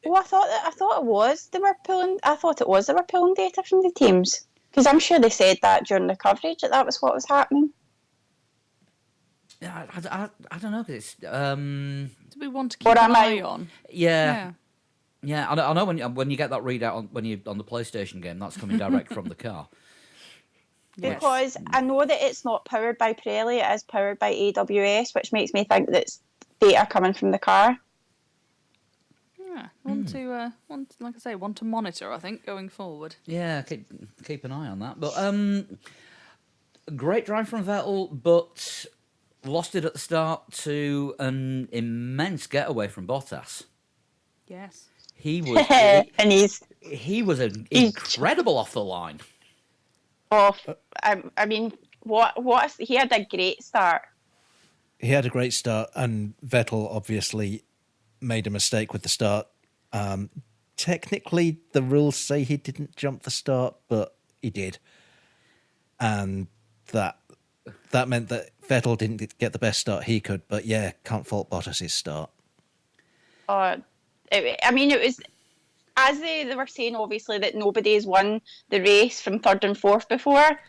Oh, I thought it was. They were pulling data from the teams, because I'm sure they said that during the coverage that was what was happening. Yeah, I don't know, because it's Do we want to keep What an am eye I- on? yeah. I know when you get that readout when you're on the PlayStation game, that's coming direct from the car. Yes. Because I know that it's not powered by Pirelli, it is powered by AWS, which makes me think that it's data coming from the car. Yeah, want to monitor, I think, going forward. Yeah, keep an eye on that. But great drive from Vettel, but lost it at the start to an immense getaway from Bottas. Yes. He was And he was incredible off the line. off. I mean, he had a great start. He had a great start, and Vettel obviously made a mistake with the start. Technically, the rules say he didn't jump the start, but he did. And that meant that Vettel didn't get the best start he could. But yeah, can't fault Bottas's start. It was, as they were saying, obviously, that nobody's won the race from third and fourth before.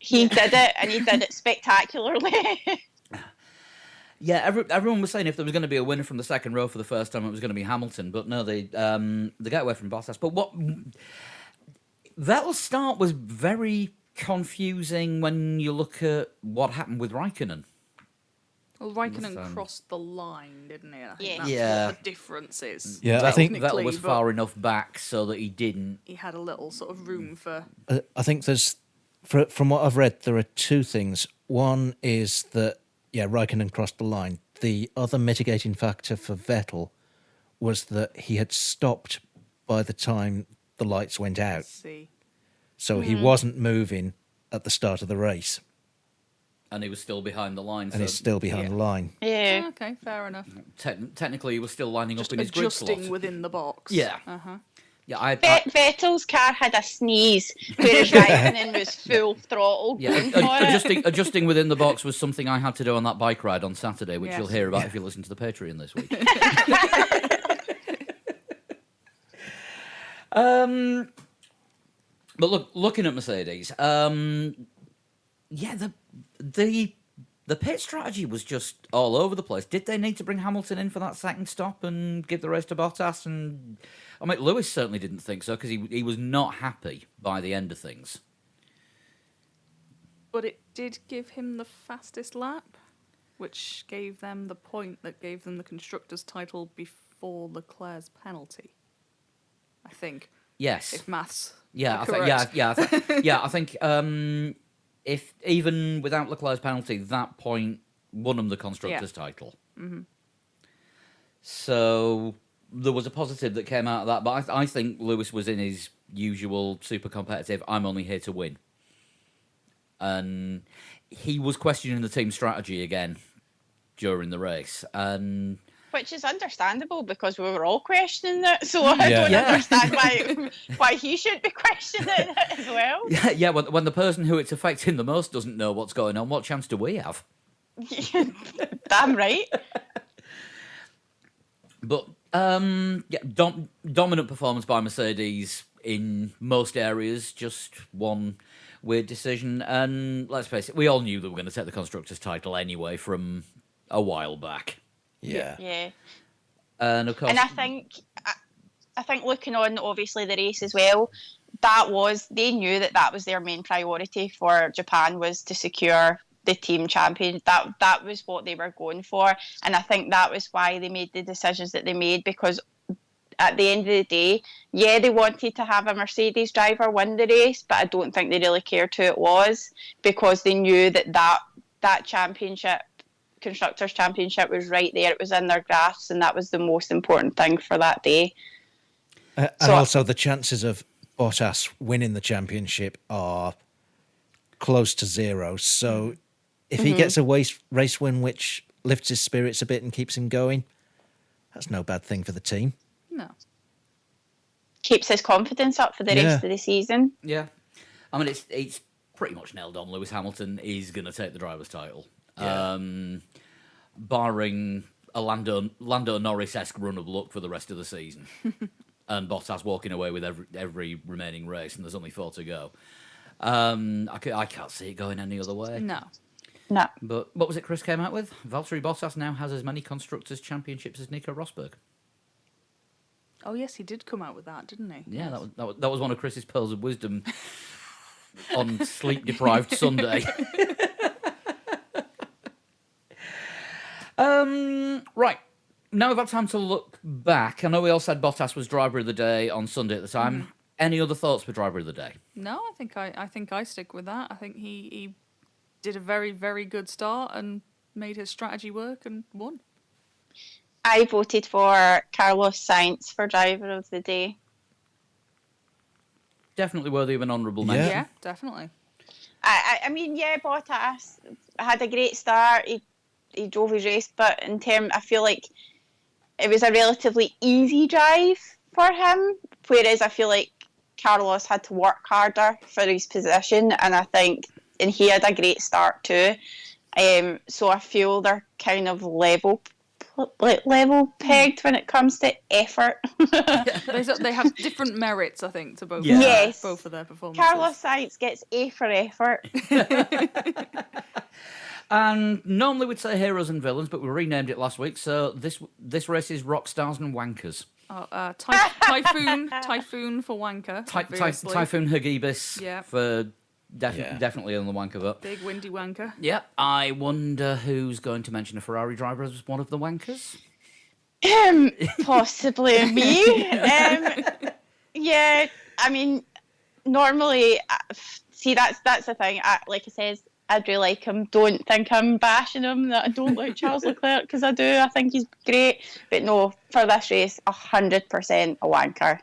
he did it, and he did it spectacularly. Yeah, everyone was saying if there was going to be a winner from the second row for the first time, it was going to be Hamilton. But no, they get away from Bottas. But what Vettel's start was very confusing when you look at what happened with Raikkonen. Well, Raikkonen crossed the line, didn't he? I think Yeah. that's Yeah. what the difference is. Yeah, I think Vettel was technically, far enough back so that he didn't. he had a little sort of room for. I think from what I've read, there are two things. One is that, Raikkonen crossed the line. The other mitigating factor for Vettel was that he had stopped by the time the lights went out. See. So he wasn't moving at the start of the race, And he was still behind the line. and he's still behind the line. Yeah. Okay, fair enough. Technically, he was still lining Just up in his grid slot. adjusting within the box. Yeah. Uh-huh. Yeah, Vettel's car had a sneeze, whereas Raikkonen was full throttle yeah. going for it. Adjusting within the box was something I had to do on that bike ride on Saturday, which Yes. you'll hear about if you listen to the Patreon this week. But looking at Mercedes, the pit strategy was just all over the place. Did they need to bring Hamilton in for that second stop and give the race to Bottas? And I mean, Lewis certainly didn't think so because he was not happy by the end of things. But it did give him the fastest lap, which gave them the point that gave them the constructors' title before Leclerc's penalty. I think, Yes. if maths. Yeah, are I think, correct. I think if even without Leclerc's penalty, that point won him the constructors' title. Mm-hmm. So there was a positive that came out of that, but I think Lewis was in his usual super competitive. I'm only here to win, and he was questioning the team strategy again during the race, and. Which is understandable because we were all questioning it, so I Yeah. don't Yeah. understand why he should be questioning it as well. Yeah. When the person who it's affecting the most doesn't know what's going on, what chance do we have? Damn right. But dominant performance by Mercedes in most areas. Just one weird decision, and let's face it, we all knew they were going to take the constructors' title anyway from a while back. Yeah. Yeah. And of course, And I think looking on obviously the race as well, they knew that was their main priority for Japan, was to secure the team champion. That was what they were going for, and I think that was why they made the decisions that they made, because at the end of the day, they wanted to have a Mercedes driver win the race, but I don't think they really cared who it was, because they knew that championship, Constructors' Championship, was right there. It was in their grasp, and that was the most important thing for that day. And also the chances of Bottas winning the championship are close to zero. So if he gets a race win which lifts his spirits a bit and keeps him going, that's no bad thing for the team. No. Keeps his confidence up for the rest of the season. yeah, I mean it's pretty much nailed on. Lewis Hamilton is going to take the driver's title. Yeah. Barring a Lando Norris-esque run of luck for the rest of the season, and Bottas walking away with every remaining race, and there's only 4 to go. I can't see it going any other way. No. No. But what was it Chris came out with? Valtteri Bottas now has as many constructors' championships as Nico Rosberg. Oh yes, he did come out with that, didn't he? Yeah, Yes. that was one of Chris's pearls of wisdom on sleep-deprived Sunday. Right. Now we've got time to look back. I know we all said Bottas was driver of the day on Sunday at the time. Any other thoughts for driver of the day? No, I think I stick with that. I think he did a very, very good start and made his strategy work and won. I voted for Carlos Sainz for driver of the day. Definitely worthy of an honourable mention. Yeah, definitely. I mean, Bottas had a great start. He drove his race, but I feel like it was a relatively easy drive for him, whereas I feel like Carlos had to work harder for his position, and he had a great start too. So I feel they're kind of level level pegged when it comes to effort. They have different merits, I think, to both. Yeah. Yes. Both of their performances. Carlos Sainz gets A for effort. And normally we'd say heroes and villains, but we renamed it last week. So this race is rock stars and wankers. Typhoon for wanker. obviously. Typhoon Hagibis Yeah. for Yeah. definitely on the wanker vote. Big windy wanker. Yeah, I wonder who's going to mention a Ferrari driver as one of the wankers. Possibly me. Yeah, I mean, normally, see, that's the thing. Like I says, I do like him. Don't think I'm bashing him, that I don't like Charles Leclerc, because I do. I think he's great. But no, for this race, 100% a wanker.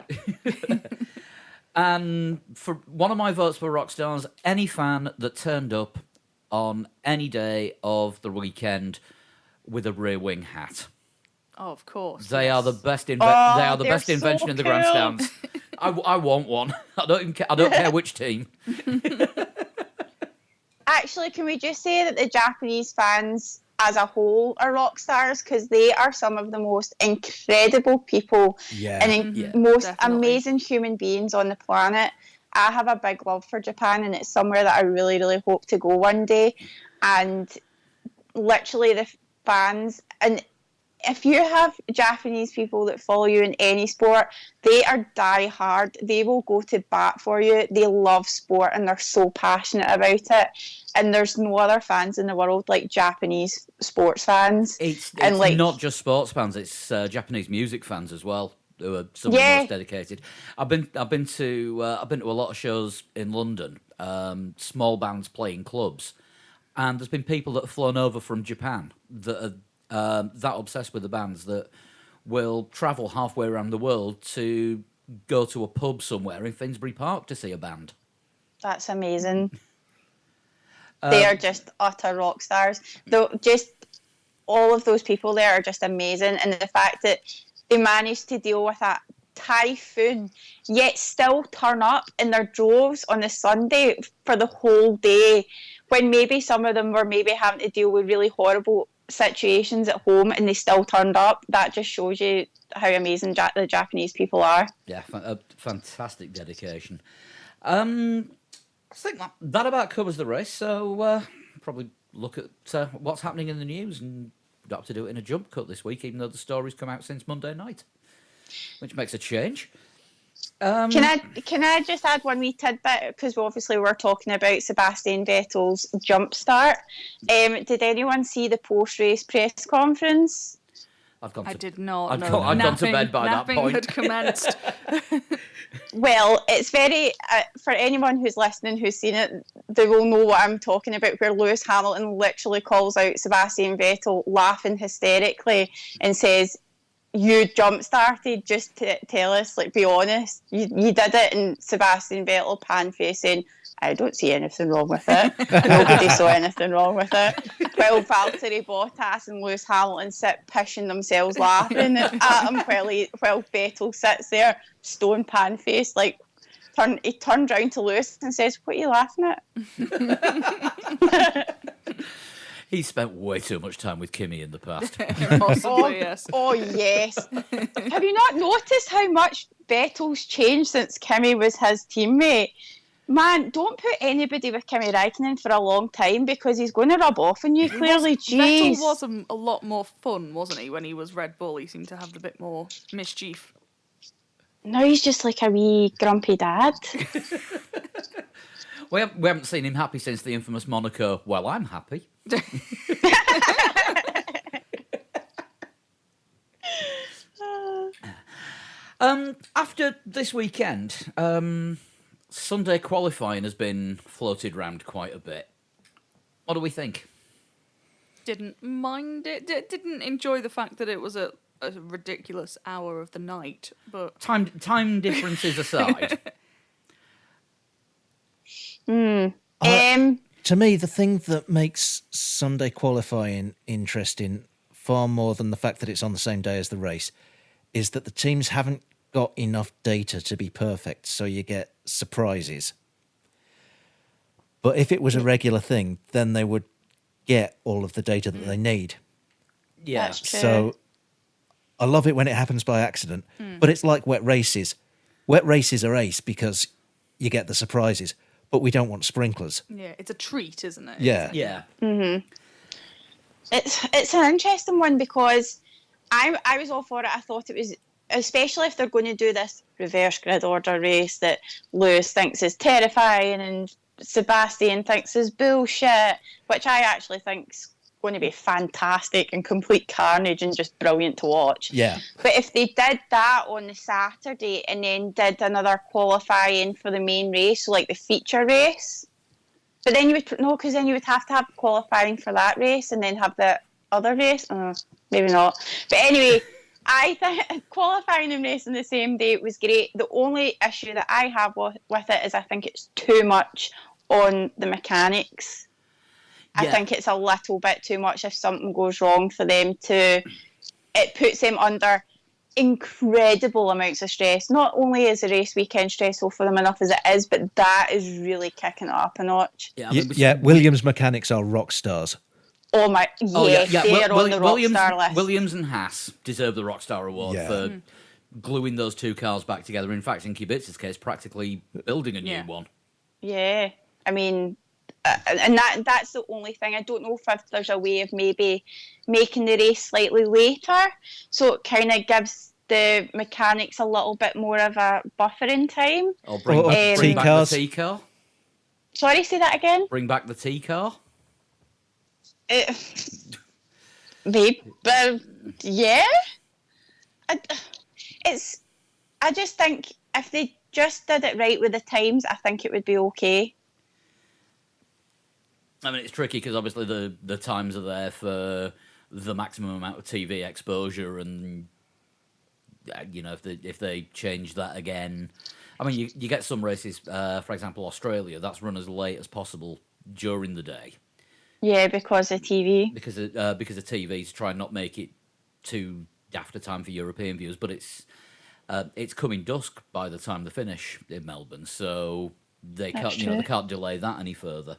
And for one of my votes for Rockstars, any fan that turned up on any day of the weekend with a rear wing hat. Oh, of course. They yes. are the best. They Oh, are the they're best invention so in the cool. grandstands. I want one. I don't even care. I don't care which team. Actually, can we just say that the Japanese fans as a whole are rock stars, because they are some of the most incredible people Yeah. and Yeah. most Definitely. amazing human beings on the planet. I have a big love for Japan, and it's somewhere that I really, really hope to go one day. And literally the fans, and if you have Japanese people that follow you in any sport, they are die hard. They will go to bat for you. They love sport and they're so passionate about it. And there's no other fans in the world like Japanese sports fans. It's And, like- not just sports fans; it's Japanese music fans as well, who are some of the Yeah. most dedicated. I've been to a lot of shows in London, small bands playing clubs, and there's been people that have flown over from Japan that are that obsessed with the bands that will travel halfway around the world to go to a pub somewhere in Finsbury Park to see a band. That's amazing. They are just utter rock stars. Though, just all of those people there are just amazing, and the fact that they managed to deal with that typhoon, yet still turn up in their droves on the Sunday for the whole day, when maybe some of them were maybe having to deal with really horrible situations at home, and they still turned up. That just shows you how amazing the Japanese people are. Yeah, a fantastic dedication. I think that about covers the race, so probably look at what's happening in the news, and we'd have to do it in a jump cut this week, even though the story's come out since Monday night, which makes a change. Can I just add one wee tidbit, because obviously we're talking about Sebastian Vettel's jump start. Did anyone see the post-race press conference? I did not. I'd no. gone to bed by that napping point. had commenced. Well, it's very, for anyone who's listening who's seen it, they will know what I'm talking about, where Lewis Hamilton literally calls out Sebastian Vettel laughing hysterically and says, "You jump started, just to tell us, like, be honest, you did it." And Sebastian Vettel pan facing, "I don't see anything wrong with it." Nobody saw anything wrong with it. While Valtteri Bottas and Lewis Hamilton sit pissing themselves laughing at him while Vettel sits there stone pan faced, like, he turned round to Lewis and says, "What are you laughing at?" He spent way too much time with Kimi in the past. Possibly, yes. Oh, yes. Have you not noticed how much Vettel's changed since Kimi was his teammate? Man, don't put anybody with Kimi Räikkönen for a long time, because he's going to rub off on you, clearly. Vettel Jeez. was a lot more fun, wasn't he, when he was Red Bull? He seemed to have a bit more mischief. Now he's just like a wee grumpy dad. We haven't seen him happy since the infamous Monaco, "Well, I'm happy." After this weekend, Sunday qualifying has been floated round quite a bit. What do we think? Didn't mind it. Didn't enjoy the fact that it was a ridiculous hour of the night, but Time differences aside, To me, the thing that makes Sunday qualifying interesting far more than the fact that it's on the same day as the race is that the teams haven't got enough data to be perfect, so you get surprises. But if it was a regular thing, then they would get all of the data that they need. Yeah. That's true. So I love it when it happens by accident, but it's like wet races. Wet races are ace because you get the surprises, but we don't want sprinklers. Yeah, it's a treat, isn't it? Yeah. Yeah. It's an interesting one because I was all for it. I thought it was, especially if they're going to do this reverse grid order race that Lewis thinks is terrifying and Sebastian thinks is bullshit, which I actually think's going to be fantastic and complete carnage and just brilliant to watch. Yeah. But if they did that on the Saturday and then did another qualifying for the main race, so like the feature race, but then you would no, because then you would have to have qualifying for that race and then have the other race. Maybe not. But anyway, I think qualifying and racing the same day was great. The only issue that I have with it is I think it's too much on the mechanics. I Yeah. think it's a little bit too much if something goes wrong for them to. It puts them under incredible amounts of stress. Not only is the race weekend stressful for them enough as it is, but that is really kicking it up a notch. Yeah. I mean, Yeah, Williams mechanics are rock stars. Oh my, yes, they're on the Rockstar list. Williams and Haas deserve the Rockstar Award Yeah. for gluing those two cars back together. In fact, in Kubica's case, practically building a new Yeah. one. Yeah, I mean, and that's the only thing. I don't know if there's a way of maybe making the race slightly later, so it kind of gives the mechanics a little bit more of a buffering time. Or bring, Or back, bring back the T-cars. T car. Sorry, say that again. Bring back the T car. Maybe, but yeah. I just think if they just did it right with the times, I think it would be okay. I mean, it's tricky because obviously the times are there for the maximum amount of TV exposure, and you know, if they change that again, I mean, you get some races, for example, Australia, that's run as late as possible during the day Yeah, because of TV. because of TV to try and not make it too after time for European viewers, but it's coming dusk by the time they finish in Melbourne, so they That's can't they true. can't delay that any further.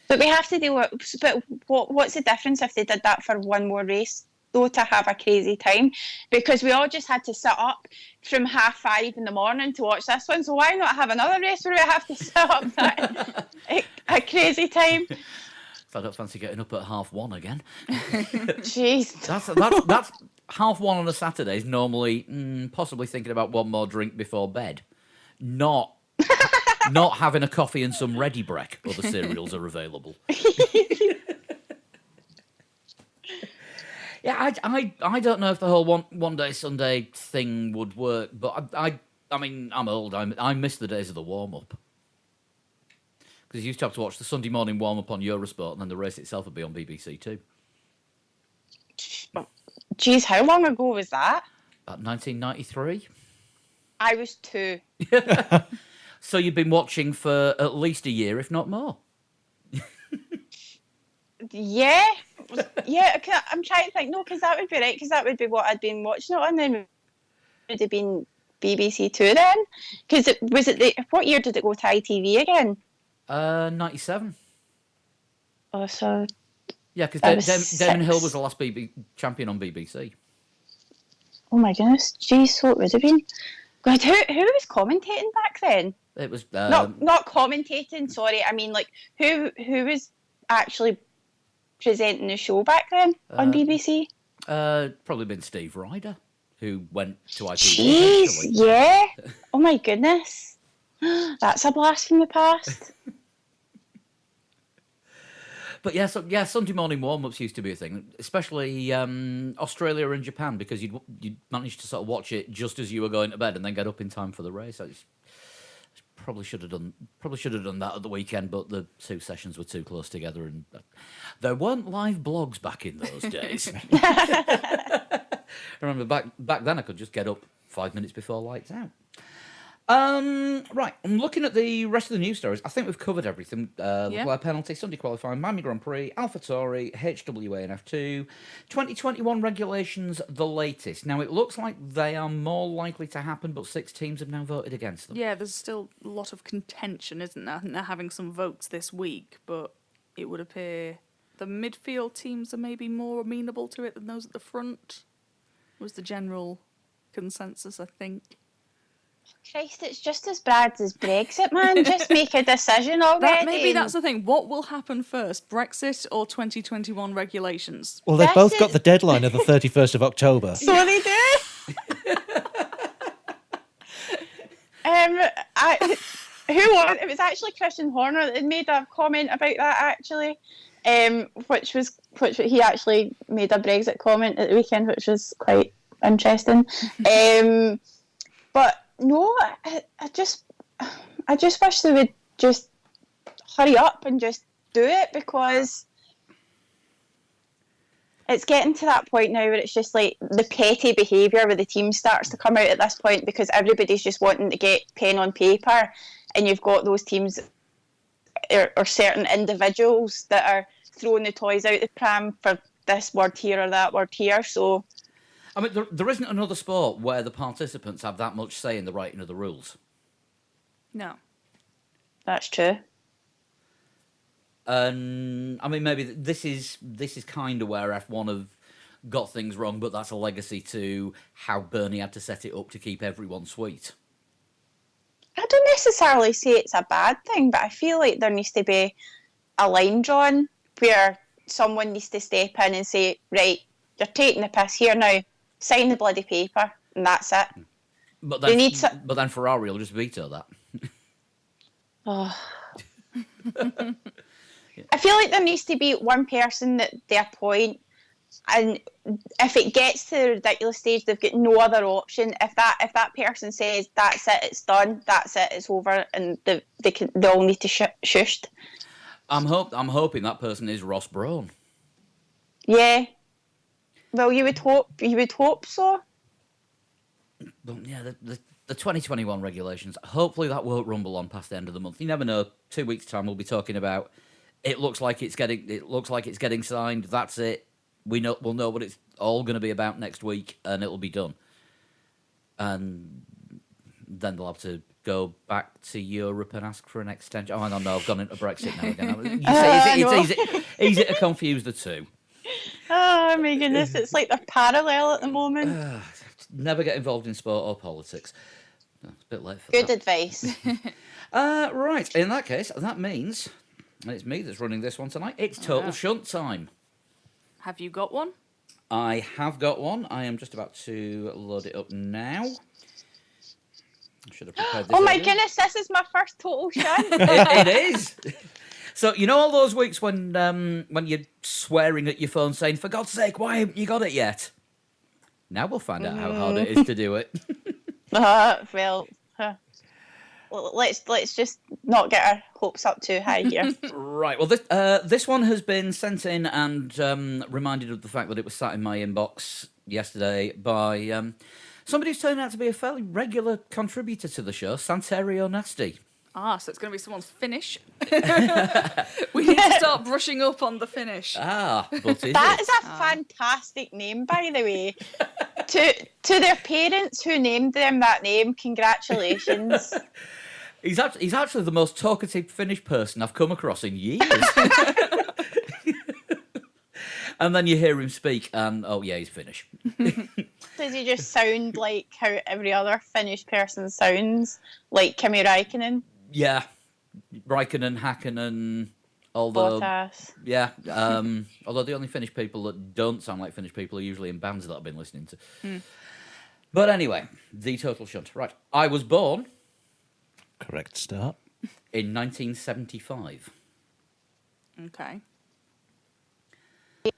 But we have to deal with. But what's the difference if they did that for one more race, though, to have a crazy time? Because we all just had to sit up from 5:30 in the morning to watch this one. So why not have another race where we have to sit up a crazy time? So I don't fancy getting up at 1:30 again. Jeez. That's 1:30 on a Saturday is normally possibly thinking about one more drink before bed, not having a coffee and some Ready Brek. Other cereals are available. Yeah, I don't know if the whole one day Sunday thing would work, but I mean, I'm old. I miss the days of the warm up because you used to have to watch the Sunday morning warm up on Eurosport, and then the race itself would be on BBC Two. Jeez, how long ago was that? About 1993. I was 2. So you've been watching for at least a year, if not more. Yeah. Yeah, I'm trying to think. No, because that would be right, because that would be what I'd been watching it on. Then it would have been BBC Two then. Because what year did it go to ITV again? 97. Oh, so Yeah, That because was Damon Hill 6. was the last champion on BBC. oh my goodness, jeez, so it would have been. God, who was commentating back then? It was Not commentating. Sorry, I mean like who was actually presenting the show back then on BBC? probably been Steve Ryder, who went to ITV. Jeez, eventually. yeah. Oh my goodness, that's a blast from the past. But yeah, Sunday morning warm-ups used to be a thing, especially Australia and Japan, because you'd manage to sort of watch it just as you were going to bed and then get up in time for the race. Probably should have done that at the weekend, but the two sessions were too close together, and there weren't live blogs back in those days. I remember back then I could just get up 5 minutes before lights out. Right, I'm looking at the rest of the news stories. I think we've covered everything. Leclerc penalty, Sunday qualifying, Miami Grand Prix, AlphaTauri, HWA and F2, 2021 regulations, the latest. Now, it looks like they are more likely to happen, but 6 teams have now voted against them. Yeah, there's still a lot of contention, isn't there? I think they're having some votes this week, but it would appear the midfield teams are maybe more amenable to it than those at the front. Was the general consensus, I think. Christ, it's just as bad as Brexit, man. Just make a decision already. Maybe that's the thing. What will happen first, Brexit or 2021 regulations? Well, they've This both is- got the deadline of the 31st of October. So they do. It was actually Christian Horner that had made a comment about that actually, which he actually made a Brexit comment at the weekend, which was quite interesting. But no, I just wish they would just hurry up and just do it, because it's getting to that point now where it's just like the petty behaviour where the team starts to come out at this point, because everybody's just wanting to get pen on paper, and you've got those teams or certain individuals that are throwing the toys out the pram for this word here or that word here. So, I mean, there isn't another sport where the participants have that much say in the writing of the rules. No. that's true. And I mean, maybe this is kind of where F1 have got things wrong, but that's a legacy to how Bernie had to set it up to keep everyone sweet. I don't necessarily say it's a bad thing, but I feel like there needs to be a line drawn where someone needs to step in and say, right, you're taking the piss here now, sign the bloody paper, and that's it. But They need but then Ferrari will just veto that. Oh. I feel like there needs to be one person that they appoint, and if it gets to the ridiculous stage, they've got no other option. If that person says that's it, it's done, that's it, it's over, and they all need to shushed. I'm hoping that person is Ross Brawn. Yeah. Well, you would hope so. But yeah, the 2021 regulations. Hopefully that won't rumble on past the end of the month. You never know. 2 weeks' time we'll be talking about. It looks like it's getting signed. That's it. We'll know what it's all going to be about next week, and it'll be done. And then they'll have to go back to Europe and ask for an extension. Oh, hang on, no, I've gone into Brexit now again. It's easy to confuse the two. Oh my goodness, it's like they're parallel at the moment. Never get involved in sport or politics. Oh, it's a bit late for Good that. advice. Right, in that case, that means, and it's me that's running this one tonight, it's Total Shunt time. Have you got one? I have got one. I am just about to load it up now. I should have prepared this. Oh my earlier. goodness, this is my first total shunt. It is. So, you know all those weeks when you're swearing at your phone saying, for God's sake, why haven't you got it yet? Now we'll find out how hard it is to do it. Let's just not get our hopes up too high here. Right, well, this one has been sent in and reminded of the fact that it was sat in my inbox yesterday by somebody who's turned out to be a fairly regular contributor to the show, Santerio Nasty. So it's going to be someone's finish. We need to start brushing up on the finish. But is That it? is a fantastic name, by the way. To their parents who named them that name, congratulations. He's actually the most talkative Finnish person I've come across in years. And then you hear him speak, and oh yeah, he's Finnish. Does he just sound like how every other Finnish person sounds? Like Kimi Räikkönen? Yeah, Raikkonen, Hakkinen, although Bottas. yeah, although the only Finnish people that don't sound like Finnish people are usually in bands that I've been listening to. But anyway, the Total Shunt. Right, I was born Correct start. in 1975. Okay. You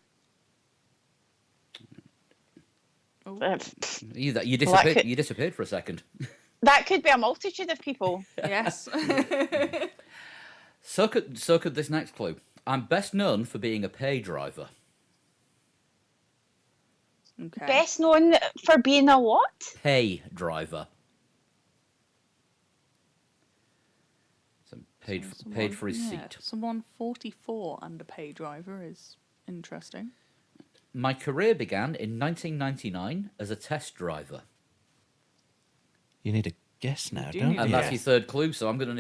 Well, disappeared. You disappeared for a second. That could be a multitude of people. Yes. So could this next clue. I'm best known for being a pay driver. Okay. Best known for being a what? Pay driver. So paid for his seat. Someone 44 and a pay driver is interesting. My career began in 1999 as a test driver. You need a guess now, do don't need you? a And that's Yeah. your third clue, so I'm gonna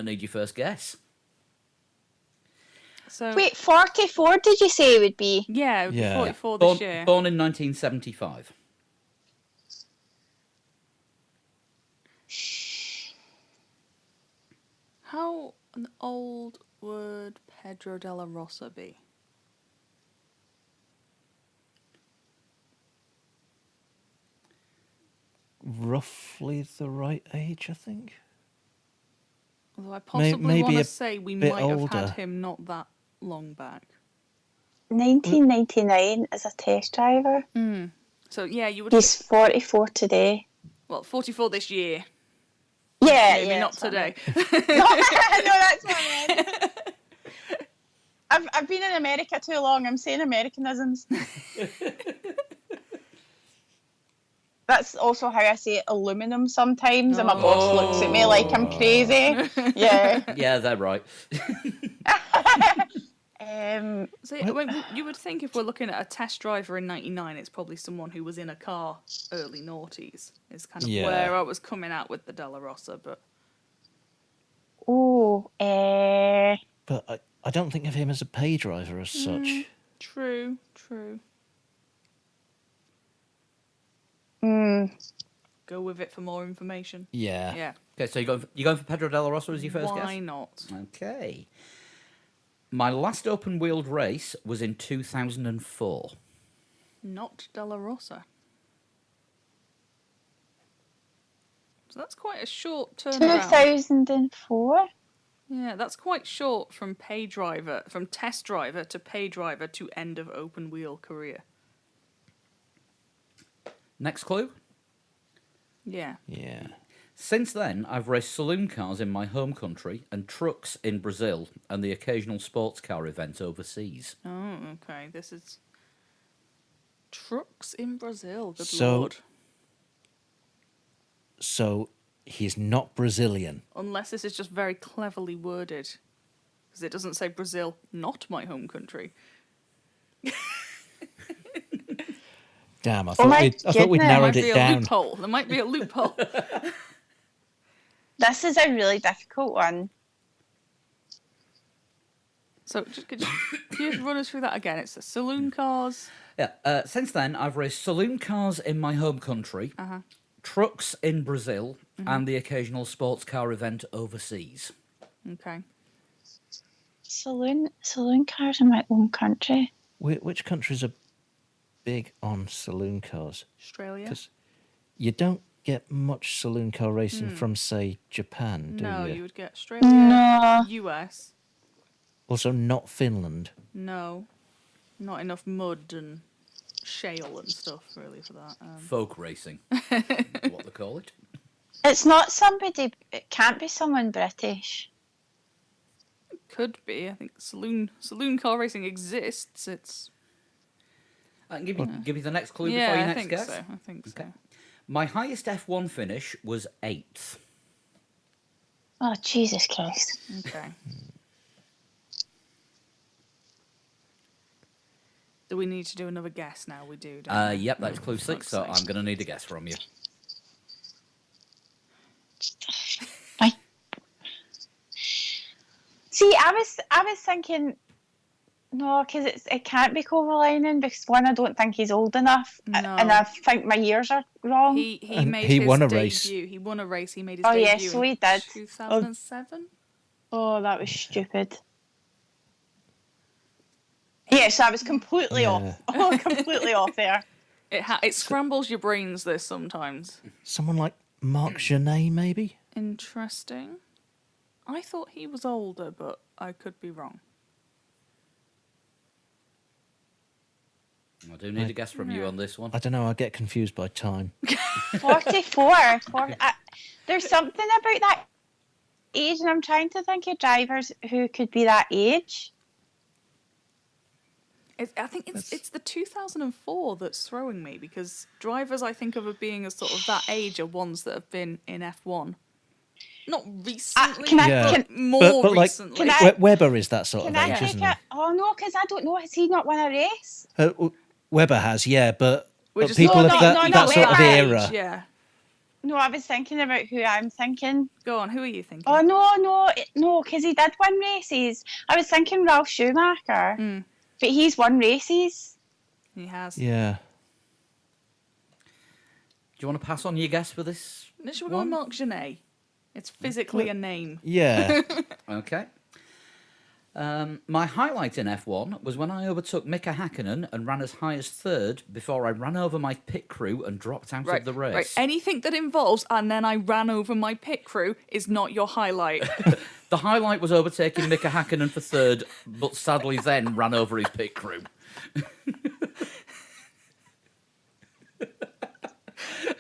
need your first guess. So Wait, 44 did you say it would be? yeah, it would be Yeah. 44 this year. Born in 1975. How old would Pedro de la Rosa be? Roughly the right age, I think. Although I possibly maybe want to a say we bit might have older. had him not that long back. 1999 as a test driver. So yeah, you would. He's 44 today. Well, 44 this year. Yeah, Maybe yeah, not that's what I today. meant. No, that's what I meant. I've been in America too long. I'm saying Americanisms. That's also how I say aluminum sometimes, and my boss looks at me like I'm crazy. Yeah. Yeah, they're right. So I mean, you would think if we're looking at a test driver in '99, it's probably someone who was in a car early noughties. Is kind of Yeah. where I was coming at with the De La Rosa, but Oh, But I don't think of him as a pay driver as such. true. Go with it for more information. Yeah. Yeah. Okay, so you're going for Pedro de la Rosa as your first guess? Why not? Okay. My last open-wheeled race was in 2004. Not De La Rosa. So that's quite a short turnaround. 2004. Yeah, that's quite short from test driver to pay driver to end of open wheel career. Next clue. Yeah. Yeah. Since then, I've raced saloon cars in my home country and trucks in Brazil and the occasional sports car event overseas. Oh, okay. This is trucks in Brazil. Good So- lord. So he's not Brazilian. Unless this is just very cleverly worded, because it doesn't say Brazil, not my home country. Damn, I Oh thought my we'd There narrowed might be it a down. loophole. There might be a loophole. This is a really difficult one. So could you just run us through that again? It's the saloon cars. Yeah. Since then, I've raced saloon cars in my home country, trucks in Brazil, and the occasional sports car event overseas. Okay. Saloon cars in my own country. Which countries are big on saloon cars? Australia. Because you don't get much saloon car racing from, say, Japan, do No, you? you would get Australia, No. US. Also, not Finland. No, not enough mud and shale and stuff really for that. Folk racing, what they call it. It's not somebody. It can't be someone British. Could be. I think saloon car racing exists. It's I can give you the next clue before yeah, your I next think guess. so. I think so. My highest F1 finish was 8th. Oh, Jesus Christ. Okay. Do we need to do another guess now? We do. Don't we? Yep, that's clue 6, fuck's so sake. I'm going to need a guess from you. See, I was thinking, no, because it can't be Kovalainen because one, I don't think he's old enough, and No. I think my years are wrong. He And made he his won a debut. race. He won a race. He made his Oh, debut. yeah, so he did. 2007. Oh, that was stupid. Yeah, so I was completely off. Oh, completely off there. It scrambles your brains. This sometimes. Someone like Marc Genet, maybe? Interesting. I thought he was older, but I could be wrong. I do need a guess from you on this one. I don't know, I get confused by time. 44. There's something about that age, and I'm trying to think of drivers who could be that age. I think it's the 2004 that's throwing me, because drivers I think of as being as sort of that age are ones that have been in F1. Not recently, can I- Yeah. but more But like, recently. Can I- Weber is that sort Can of I age, take isn't it? Oh, no, because I don't know. Has he not won a race? he? Weber has, yeah, but We're just people No, of no, that, no, that no, sort of Weber. era. Yeah. No, I was thinking about who I'm thinking. Go on, who are you thinking? Oh, no, because he did win races. I was thinking Ralph Schumacher. But he's won races. He has. Yeah. Do you want to pass on your guess for this? Should we go with Marc Genet? It's physically a name. Yeah. Okay. My highlight in F1 was when I overtook Mika Hakkinen and ran as high as third before I ran over my pit crew and dropped out of the race. Right. Anything that involves and then I ran over my pit crew is not your highlight. The highlight was overtaking Mika Hakkinen for third, but sadly then ran over his pit crew.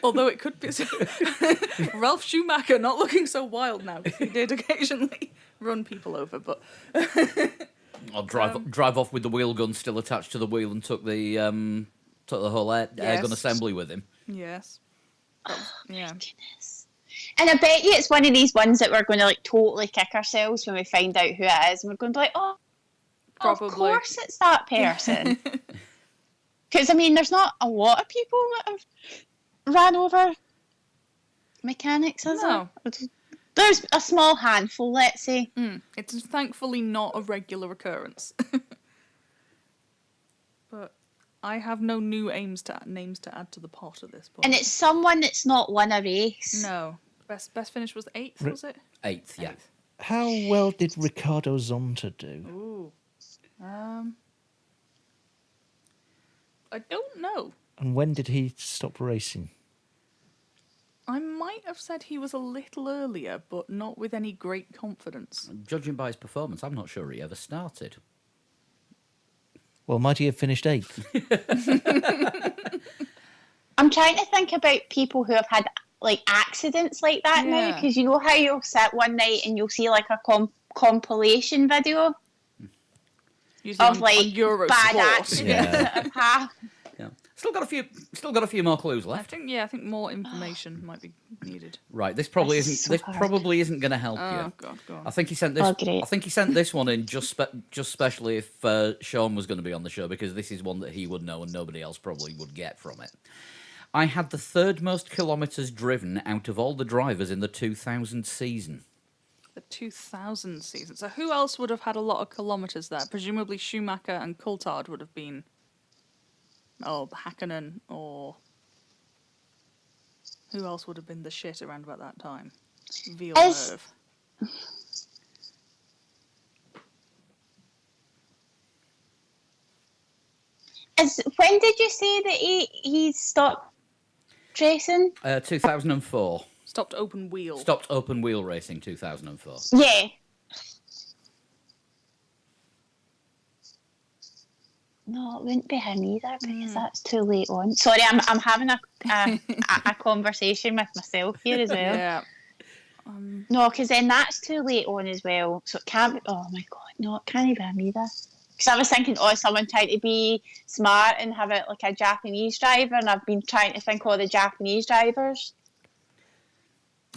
Although it could be Ralph Schumacher not looking so wild now because he did occasionally run people over, but I'll drive off with the wheel gun still attached to the wheel and took the whole air gun assembly with him. yes. Yeah. Goodness. And I bet you it's one of these ones that we're going to like totally kick ourselves when we find out who it is, and we're going to be like, oh, Probably. of course it's that person. Because I mean, there's not a lot of people that have ran over mechanics, is No. there? There's a small handful, let's say. It's thankfully not a regular occurrence. But I have no new names to add to the pot at this point. And it's someone that's not won a race. no. Best finish was 8th, was it? Eighth, yeah. How well did Ricardo Zonta do? Ooh. I don't know. And when did he stop racing? I might have said he was a little earlier, but not with any great confidence. Judging by his performance, I'm not sure he ever started. Well, might he have finished 8th? I'm trying to think about people who have had like accidents like that now, Yeah. because you know how you'll sit one night and you'll see like a compilation video Usually of on like Eurosport. bad accidents Yeah. that have happened. Yeah. Still got a few more clues I left. think more information might be needed. Right, this probably This is isn't so this hard. probably isn't going to help Oh you. god, go on. I think he sent this. Oh, great. I think he sent this one in just specially if Sean was going to be on the show, because this is one that he would know and nobody else probably would get from it. I had the third most kilometres driven out of all the drivers in the 2000 season. The 2000 season. So who else would have had a lot of kilometres there? Presumably Schumacher and Coulthard would have been. Oh, Hakkinen or. Who else would have been the shit around about that time? Villeneuve. When did you say that he stopped racing? 2004. Stopped open wheel. Stopped open wheel racing 2004. Yeah. No, it wouldn't be him either because that's too late on. Sorry, I'm having a conversation with myself here as well. Yeah. No, because then that's too late on as well. So it can't be. Oh my god, no, it can't be him either. Because I was thinking, oh, someone trying to be smart and have it like a Japanese driver, and I've been trying to think all the Japanese drivers.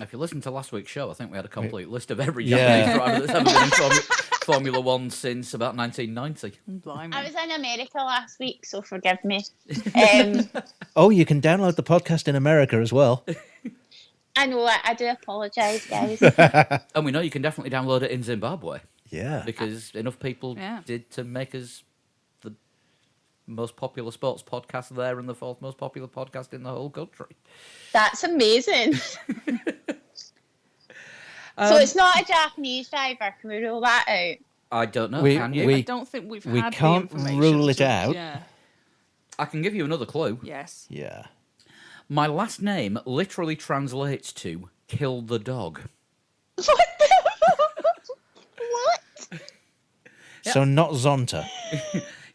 If you listen to last week's show, I think we had a complete list of every Yeah. Japanese driver that's ever been in Formula One since about 1990. Blimey. I was in America last week, so forgive me. Oh, you can download the podcast in America as well. I know, I do apologise, guys. And we know you can definitely download it in Zimbabwe, Yeah. because enough people Yeah. did to make us the most popular sports podcast there and the fourth most popular podcast in the whole country. That's amazing. So it's not a Japanese driver. Can we rule that out? I don't know, We- can you? we- I don't think we've we had can't the information. rule it to- out. Yeah. I can give you another clue. Yes. Yeah. My last name literally translates to "kill the dog." What the? What? So not Zonta.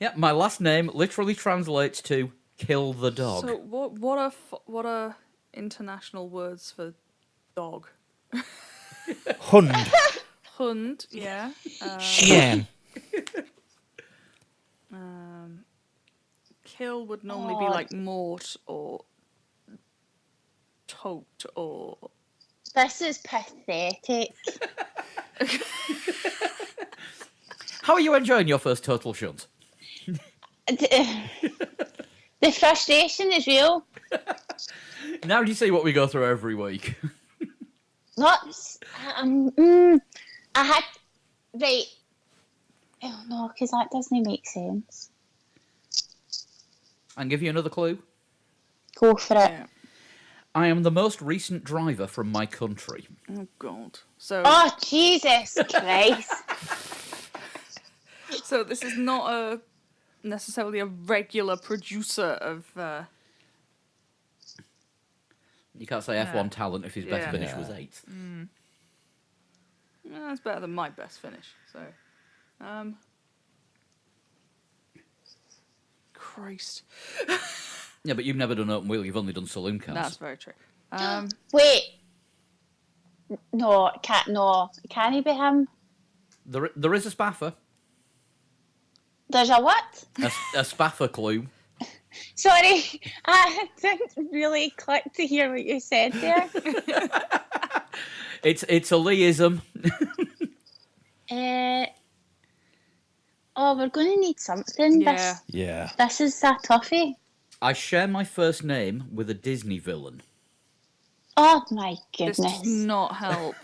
Yeah, my last name literally translates to "kill the dog." So what are international words for dog? Hund. Hund, yeah. Xian. Kill would normally be like mort or tote or This is pathetic. How are you enjoying your first total shunt? The frustration is real. Now do you see what we go through every week? Not. I had. Right. Oh no, because that doesn't make sense. I can give you another clue. Go for it. Yeah. I am the most recent driver from my country. Oh God. So Oh Jesus Christ! so this is not necessarily a regular producer of. You can't say Yeah. F1 talent if his best Yeah. finish Yeah. was 8th. That's better than my best finish. So, Christ, Yeah, but you've never done open wheel. You've only done saloon cars. that's very true. Wait. No, can't. No, can he be him? There is a spaffer. There's a what? A spaffer clue. Sorry, I didn't really click to hear what you said there. It's a Leeism. Oh, we're going to need something. Yeah. Yeah. This is a toughie. I share my first name with a Disney villain. Oh my This does goodness. not help.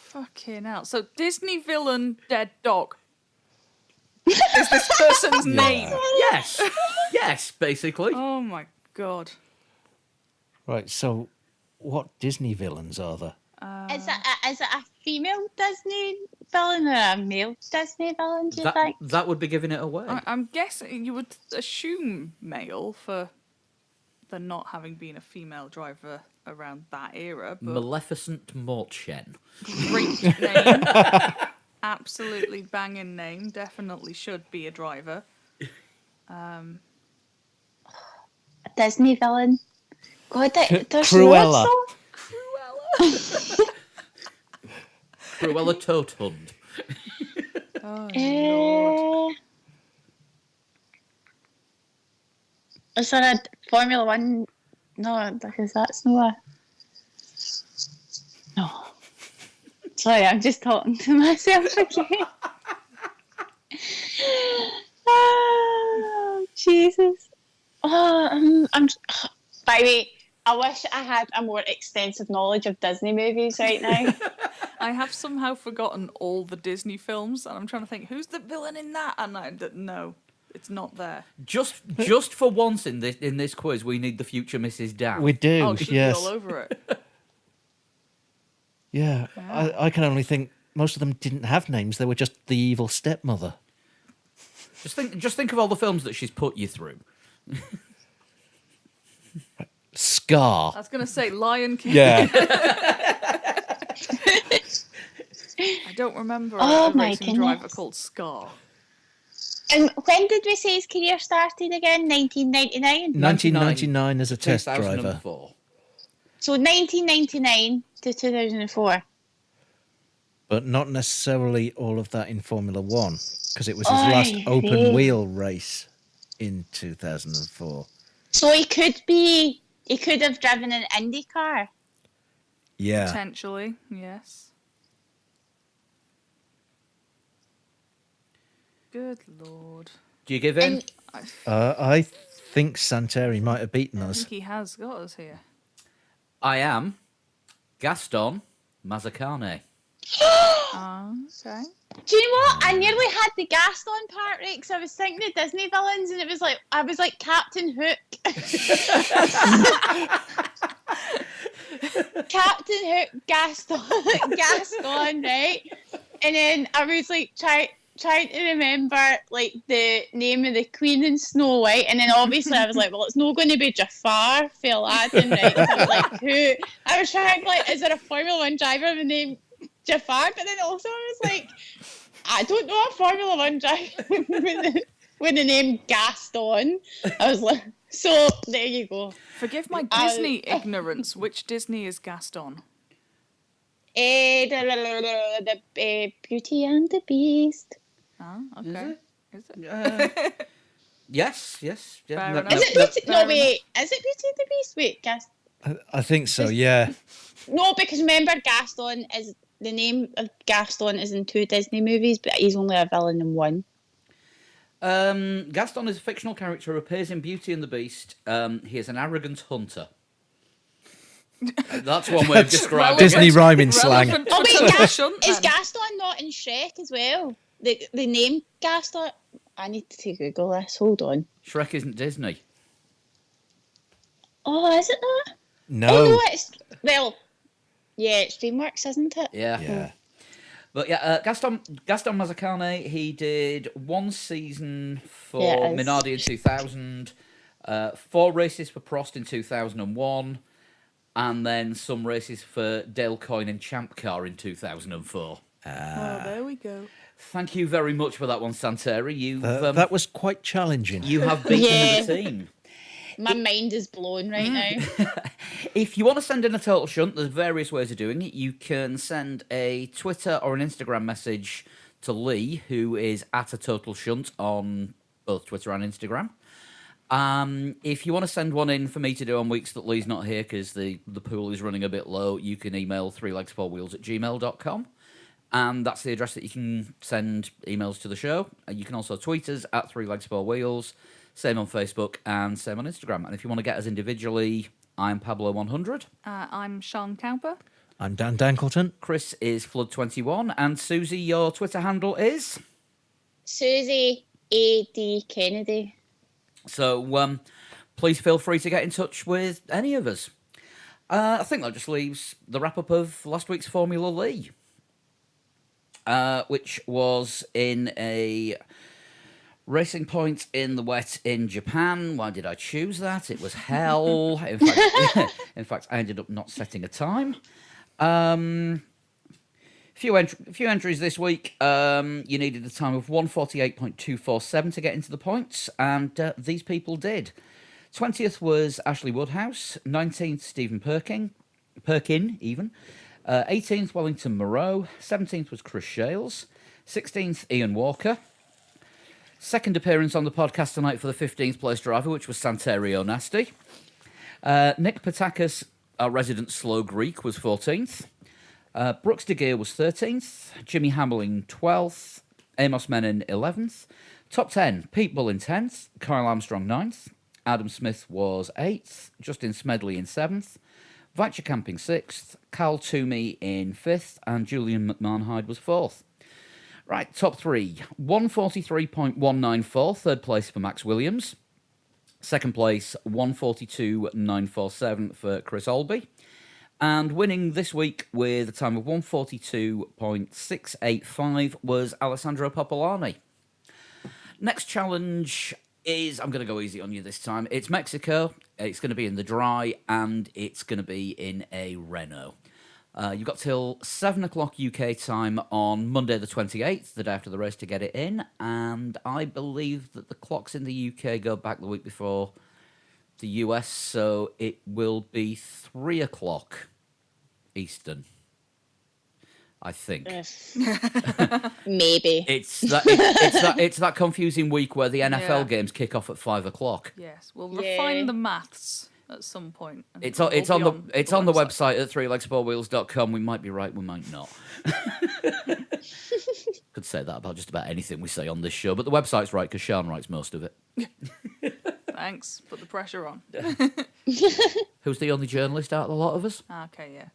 Fucking hell. So Disney villain dead dog is this person's name. Yes. Yes, basically. Oh my God. Right. So, what Disney villains are there? Is it a female Disney villain or a male Disney villain, do you think? That would be giving it away. I'm guessing you would assume male for there not having been a female driver around that era, but Maleficent Mortchen. great name. Absolutely banging name. Definitely should be a driver. A Disney villain. God, there's Cruella. lots Cruella Toadhund. Oh, of- Lord. Is there a Formula One? No, because that's not a... No. Sorry, I'm just talking to myself again. Oh, Jesus. Oh, by the way, I wish I had a more extensive knowledge of Disney movies right now. I have somehow forgotten all the Disney films, and I'm trying to think who's the villain in that, and no, it's not there. Just for once in this quiz, we need the future Mrs. Dan. We do. Oh, she'd yes. be all over it. Yeah. I can only think most of them didn't have names. They were just the evil stepmother. Just think of all the films that she's put you through. Scar. I was going to say Lion King. Yeah. I don't remember Oh a my racing driver goodness. called Scar. And when did we say his career started again? 1999? 1999 as a test driver. 2004. So 1999 to 2004. But not necessarily all of that in Formula One, because it was his Oy last vey. open wheel race in 2004. So he could have driven an Indy car. Yeah. Potentially, yes. Good Lord. Do you give in? And I think Santeri might have beaten I us. think he has got us here. I am Gaston Mazzacane. Okay. do you know what? I nearly had the Gaston part right because I was thinking of Disney villains and it was like, I was like Captain Hook. Captain Hook, Gaston, right? And then I was like trying to remember like the name of the Queen in Snow White, and then obviously I was like, well, it's not going to be Jafar for Aladdin, right? So I was like, who? I was trying like, is there a Formula One driver with the name Jafar? But then also I was like, I don't know a Formula One driver with the name Gaston. I was like, so there you go. Forgive my Disney ignorance. Which Disney is Gaston? The Beauty and the Beast. Oh, okay. Is it? Yes. Fair No, enough. Is it no, Beauty? fair No, wait. Is it Beauty and the Beast? Wait, I think so, yeah. No, because remember, Gaston is the name of Gaston is in 2 Disney movies, but he's only a villain in 1. Gaston is a fictional character who appears in Beauty and the Beast. He is an arrogant hunter. That's one way of describing Disney it. rhyming slang. Relevant Oh to wait, Shunt, is then. Gaston not in Shrek as well? The name Gaston. I need to Google this. Hold on. Shrek isn't Disney. Oh, is it not? No. Oh no, it's it's DreamWorks, isn't it? Yeah. Yeah. But yeah, Gaston Mazzacane, he did one season for Yeah, it is. Minardi in 2000, 4 races for Prost in 2001, and then some races for Dale Coyne and Champ Car in 2004. Oh, there we go. Thank you very much for that one, Santeri. That was quite challenging. You have beaten Yeah. the team. My mind is blown right now. If you want to send in a total shunt, there's various ways of doing it. You can send a Twitter or an Instagram message to Lee, who is at a total shunt on both Twitter and Instagram. If you want to send one in for me to do on weeks that Lee's not here because the pool is running a bit low, you can email 3legs4wheels@gmail.com. And that's the address that you can send emails to the show. You can also tweet us at 3legs4wheels. Same on Facebook and same on Instagram. And if you want to get us individually, I'm Pablo100. I'm Sean Cowper. I'm Dan Dankleton. Chris is Flood21. And Susie, your Twitter handle is? Susie A.D. Kennedy. So please feel free to get in touch with any of us. I think that just leaves the wrap-up of last week's Formula Lee, which was in a Racing Point in the wet in Japan. Why did I choose that? It was hell. In fact, I ended up not setting a time. Few entries this week. You needed a time of 1:48.247 to get into the points, and these people did. 20th was Ashley Woodhouse. 19th, Stephen Perkin even. 18th, Wellington Moreau. 17th was Chris Shales. 16th, Ian Walker. Second appearance on the podcast tonight for the 15th place driver, which was Santerio Nasty. Nick Patakis, our resident slow Greek, was 14th. Brooks de Geer was 13th. Jimmy Hamling, 12th. Amos Menon, 11th. Top 10, Pete Bull in 10th. Kyle Armstrong, 9th. Adam Smith was 8th. Justin Smedley in 7th. Vacher Camping, 6th. Carl Toomey in 5th. And Julian McMahon-Hyde was 4th. Right, top 3. 143.194, third place for Max Williams. Second place, 142.947 for Chris Olby. And winning this week with a time of 142.685 was Alessandro Popolani. Next challenge is, I'm going to go easy on you this time. It's Mexico, it's going to be in the dry, and it's going to be in a Renault. You've got till 7 o'clock UK time on Monday the 28th, the day after the race, to get it in. And I believe that the clocks in the UK go back the week before the US, so it will be 3 o'clock Eastern, I think. Maybe. It's that confusing week where the NFL Yeah. games kick off at 5 o'clock. Yes, we'll Yeah. refine the maths at some point. and It's it on will be the website at 3legs4wheels.com. We might be right, we might not. Could say that about just about anything we say on this show, but the website's right because Sean writes most of it. Thanks. Put the pressure on. Who's the only journalist out of the lot of us? Okay, yeah.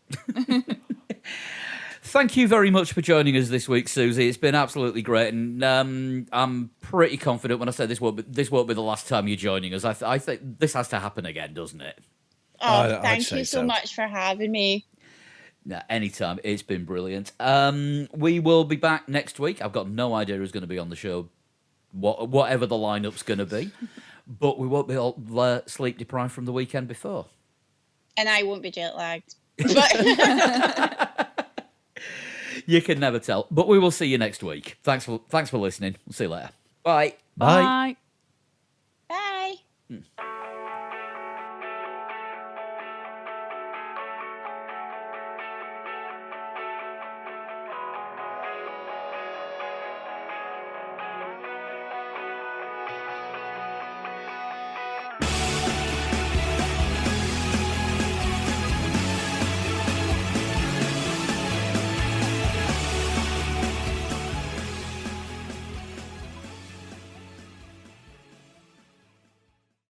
Thank you very much for joining us this week, Susie. It's been absolutely great, and I'm pretty confident when I say this won't be the last time you're joining us. I think this has to happen again, doesn't it? Oh, I'd thank say you so so. much for having me. No, anytime. It's been brilliant. We will be back next week. I've got no idea who's going to be on the show, whatever the lineup's going to be, but we won't be all sleep deprived from the weekend before. And I won't be jet lagged. But You can never tell. But we will see you next week. Thanks for listening. We'll see you later. Bye. Bye. Bye. bye.